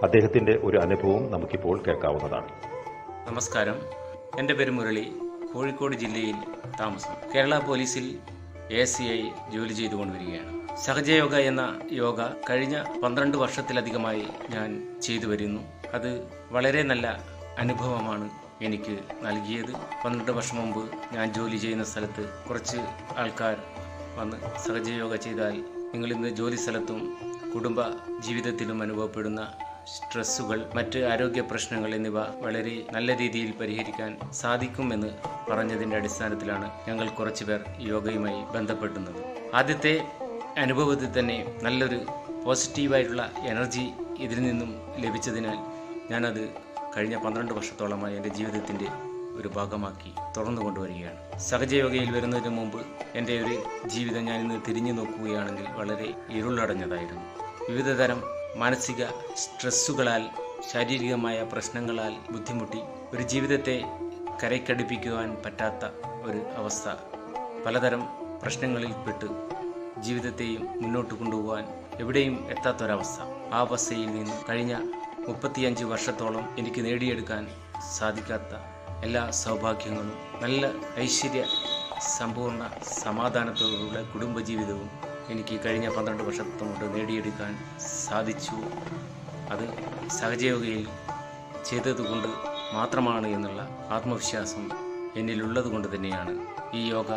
അദ്ദേഹത്തിന്റെ ഒരു അനുഭവം നമുക്കിപ്പോൾ കേൾക്കാവുന്നതാണ്. നമസ്കാരം, എൻ്റെ പേര് മുരളി, കോഴിക്കോട് ജില്ലയിൽ താമസം. കേരള പോലീസിൽ ASI ജോലി ചെയ്തുകൊണ്ടിരിക്കുകയാണ്. സഹജയോഗ എന്ന യോഗ കഴിഞ്ഞ 12 വർഷത്തിലധികമായി ഞാൻ ചെയ്തു വരുന്നു. അത് വളരെ നല്ല അനുഭവമാണ് എനിക്ക് നൽകിയത്. 12 വർഷം മുമ്പ് ഞാൻ ജോലി ചെയ്യുന്ന സ്ഥലത്ത് കുറച്ച് ആൾക്കാർ വന്ന് സഹജയോഗ ചെയ്താൽ നിങ്ങളിന്ന് ജോലി സ്ഥലത്തും കുടുംബ ജീവിതത്തിലും അനുഭവപ്പെടുന്ന സ്ട്രെസ്സുകൾ, മറ്റ് ആരോഗ്യ പ്രശ്നങ്ങൾ എന്നിവ വളരെ നല്ല രീതിയിൽ പരിഹരിക്കാൻ സാധിക്കുമെന്ന് പറഞ്ഞതിൻ്റെ അടിസ്ഥാനത്തിലാണ് ഞങ്ങൾ കുറച്ചുപേർ യോഗയുമായി ബന്ധപ്പെടുന്നത്. ആദ്യത്തെ അനുഭവത്തിൽ തന്നെ നല്ലൊരു പോസിറ്റീവായിട്ടുള്ള എനർജി ഇതിൽ നിന്നും ലഭിച്ചതിനാൽ ഞാനത് കഴിഞ്ഞ 12 വർഷത്തോളമായി എൻ്റെ ജീവിതത്തിൻ്റെ ഒരു ഭാഗമാക്കി തുടർന്നു കൊണ്ടുവരികയാണ്. സഹജയോഗയിൽ വരുന്നതിന് മുമ്പ് എൻ്റെ ഒരു ജീവിതം ഞാനിന്ന് തിരിഞ്ഞു നോക്കുകയാണെങ്കിൽ വളരെ ഇരുളടഞ്ഞതായിരുന്നു. വിവിധതരം മാനസിക സ്ട്രെസ്സുകളാൽ, ശാരീരികമായ പ്രശ്നങ്ങളാൽ ബുദ്ധിമുട്ടി ഒരു ജീവിതത്തെ കരയ്ക്കടുപ്പിക്കുവാൻ പറ്റാത്ത ഒരു അവസ്ഥ, പലതരം പ്രശ്നങ്ങളിൽപ്പെട്ട് ജീവിതത്തെയും മുന്നോട്ട് കൊണ്ടുപോകാൻ എവിടെയും എത്താത്തൊരവസ്ഥ. ആ അവസ്ഥയിൽ നിന്ന് കഴിഞ്ഞ 35 വർഷത്തോളം എനിക്ക് നേടിയെടുക്കാൻ സാധിക്കാത്ത എല്ലാ സൗഭാഗ്യങ്ങളും, നല്ല ഐശ്വര്യ സമ്പൂർണ്ണ സമാധാനത്തോടുള്ള കുടുംബജീവിതവും എനിക്ക് കഴിഞ്ഞ 12 വർഷത്തോട് നേടിയെടുക്കാൻ സാധിച്ചു. അത് സഹജയോഗയിൽ ചെയ്തതുകൊണ്ട് മാത്രമാണ് എന്നുള്ള ആത്മവിശ്വാസം എന്നിലുള്ളത് കൊണ്ട് തന്നെയാണ്. ഈ യോഗ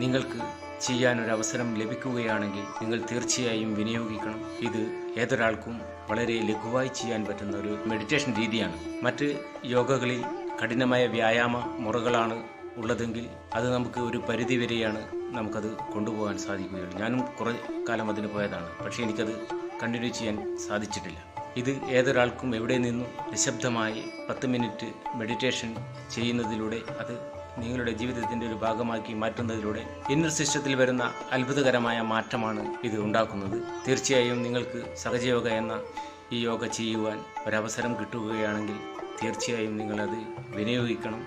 നിങ്ങൾക്ക് ചെയ്യാനൊരവസരം ലഭിക്കുകയാണെങ്കിൽ നിങ്ങൾ തീർച്ചയായും വിനിയോഗിക്കണം. ഇത് ഏതൊരാൾക്കും വളരെ ലഘുവായി ചെയ്യാൻ പറ്റുന്ന ഒരു മെഡിറ്റേഷൻ രീതിയാണ്. മറ്റ് യോഗകളിൽ കഠിനമായ വ്യായാമ മുറകളാണ് ഉള്ളതെങ്കിൽ അത് നമുക്ക് ഒരു പരിധി വരെയാണ് നമുക്കത് കൊണ്ടുപോകാൻ സാധിക്കുകയുള്ളൂ. ഞാനും കുറേ കാലം അതിന് പോയതാണ്, പക്ഷേ എനിക്കത് കണ്ടിന്യൂ ചെയ്യാൻ സാധിച്ചിട്ടില്ല. ഇത് ഏതൊരാൾക്കും എവിടെ നിന്നും നിശബ്ദമായി 10 മിനിറ്റ് മെഡിറ്റേഷൻ ചെയ്യുന്നതിലൂടെ അത് നിങ്ങളുടെ ജീവിതത്തിൻ്റെ ഒരു ഭാഗമാക്കി മാറ്റുന്നതിലൂടെ ഇന്നർ സിസ്റ്റത്തിൽ വരുന്ന അത്ഭുതകരമായ മാറ്റമാണ് ഇത് ഉണ്ടാക്കുന്നത്. തീർച്ചയായും നിങ്ങൾക്ക് സഹജയോഗ എന്ന ഈ യോഗ ചെയ്യുവാൻ ഒരവസരം കിട്ടുകയാണെങ്കിൽ തീർച്ചയായും നിങ്ങളത് വിനിയോഗിക്കണം.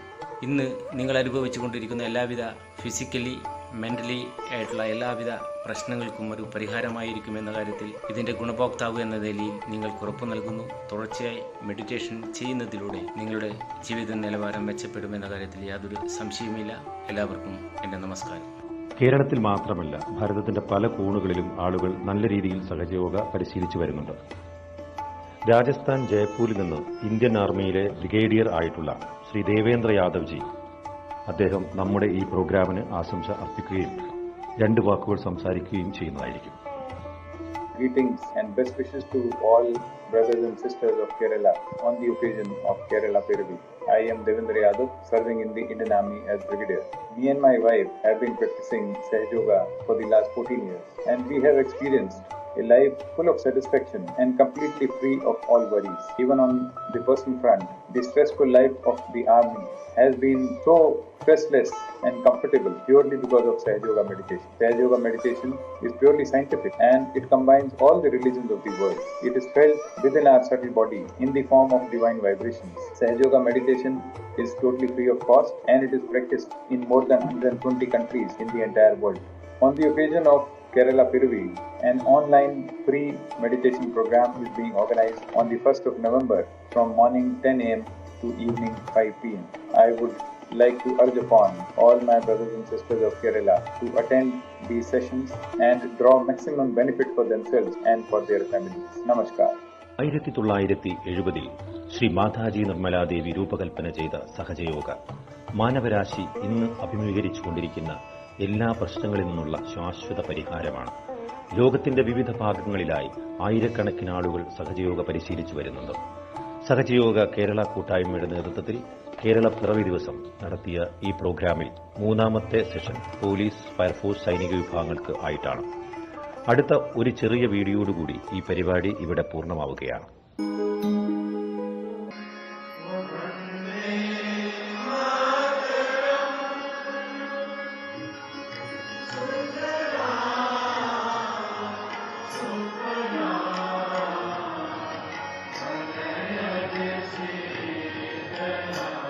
ഇന്ന് നിങ്ങൾ അനുഭവിച്ചു കൊണ്ടിരിക്കുന്ന എല്ലാവിധ ഫിസിക്കലി മെൻ്റലി ആയിട്ടുള്ള എല്ലാവിധ പ്രശ്നങ്ങൾക്കും ഒരു പരിഹാരമായിരിക്കും എന്ന കാര്യത്തിൽ ഇതിൻ്റെ ഗുണഭോക്താവ് എന്ന നിലയിൽ നിങ്ങൾക്ക് ഉറപ്പു നൽകുന്നു. തുടർച്ചയായി മെഡിറ്റേഷൻ ചെയ്യുന്നതിലൂടെ നിങ്ങളുടെ ജീവിത നിലവാരം മെച്ചപ്പെടുമെന്ന കാര്യത്തിൽ യാതൊരു സംശയവുമില്ല. എല്ലാവർക്കും എൻ്റെ നമസ്കാരം. കേരളത്തിൽ മാത്രമല്ല ഭാരതത്തിന്റെ പല കോണുകളിലും ആളുകൾ നല്ല രീതിയിൽ സഹജയോഗ പരിശീലിച്ചു വരുന്നുണ്ട്. രാജസ്ഥാൻ ജയ്പൂരിൽ നിന്ന് ഇന്ത്യൻ ആർമിയിലെ ബ്രിഗേഡിയർ ആയിട്ടുള്ള ശ്രീ ദേവേന്ദ്ര യാദവ്ജി അദ്ദേഹം നമ്മുടെ ഈ പ്രോഗ്രാമിന് ആശംസ അർപ്പിക്കുകയും 2 വാക്കുകൾ സംസാരിക്കുകയും ചെയ്യുന്നതായിരിക്കും. Greetings and best wishes to all brothers and sisters of Kerala on the occasion of Kerala Piravi. I am Devendra Yadav, serving in the Indian Army as Brigadier. Me and my wife have been practicing Sahaj Yoga for the last 14 years, and we have experienced a life full of satisfaction and completely free of all worries. Even on the personal front, the stressful life of the army has been so stressless and comfortable purely because of Sahaj Yoga meditation. Sahaj Yoga meditation is purely scientific and it combines all the religions of the world. It is felt within our subtle body in the form of divine vibrations. Sahaj Yoga meditation is totally free of cost and it is practiced in more than 120 countries in the entire world. On the occasion of Kerala Piravi, an online free meditation program is being organized on the 1st of November from morning 10 a.m. to evening 5 p.m. I would like to urge upon all my brothers and sisters of Kerala to attend these sessions and draw maximum benefit for themselves and for their families. Namaskar. 1970 Shri Mataji Nirmala Devi രൂപകൽപ്പന ചെയ്ത സഹജയോഗ മാനവരാശി ഇന്ന് അഭിമുഖീകരിച്ചുകൊണ്ടിരിക്കുന്ന എല്ലാ പ്രശ്നങ്ങളിൽ നിന്നുള്ള ശാശ്വത പരിഹാരമാണ്. ലോകത്തിന്റെ വിവിധ ഭാഗങ്ങളിലായി ആയിരക്കണക്കിന് ആളുകൾ സഹജയോഗ പരിശീലിച്ചു വരുന്നുണ്ട്. സഹജയോഗ കേരള കൂട്ടായ്മയുടെ നേതൃത്വത്തിൽ കേരള പിറവി ദിവസം നടത്തിയ ഈ പ്രോഗ്രാമിൽ 3ാമത്തെ സെഷൻ പോലീസ്, ഫയർഫോഴ്സ്, സൈനിക വിഭാഗങ്ങൾക്ക് ആയിട്ടാണ്. അടുത്ത ഒരു ചെറിയ വീഡിയോയോടുകൂടി ഈ പരിപാടി ഇവിടെ പൂർണ്ണമാവുകയാണ്. Jai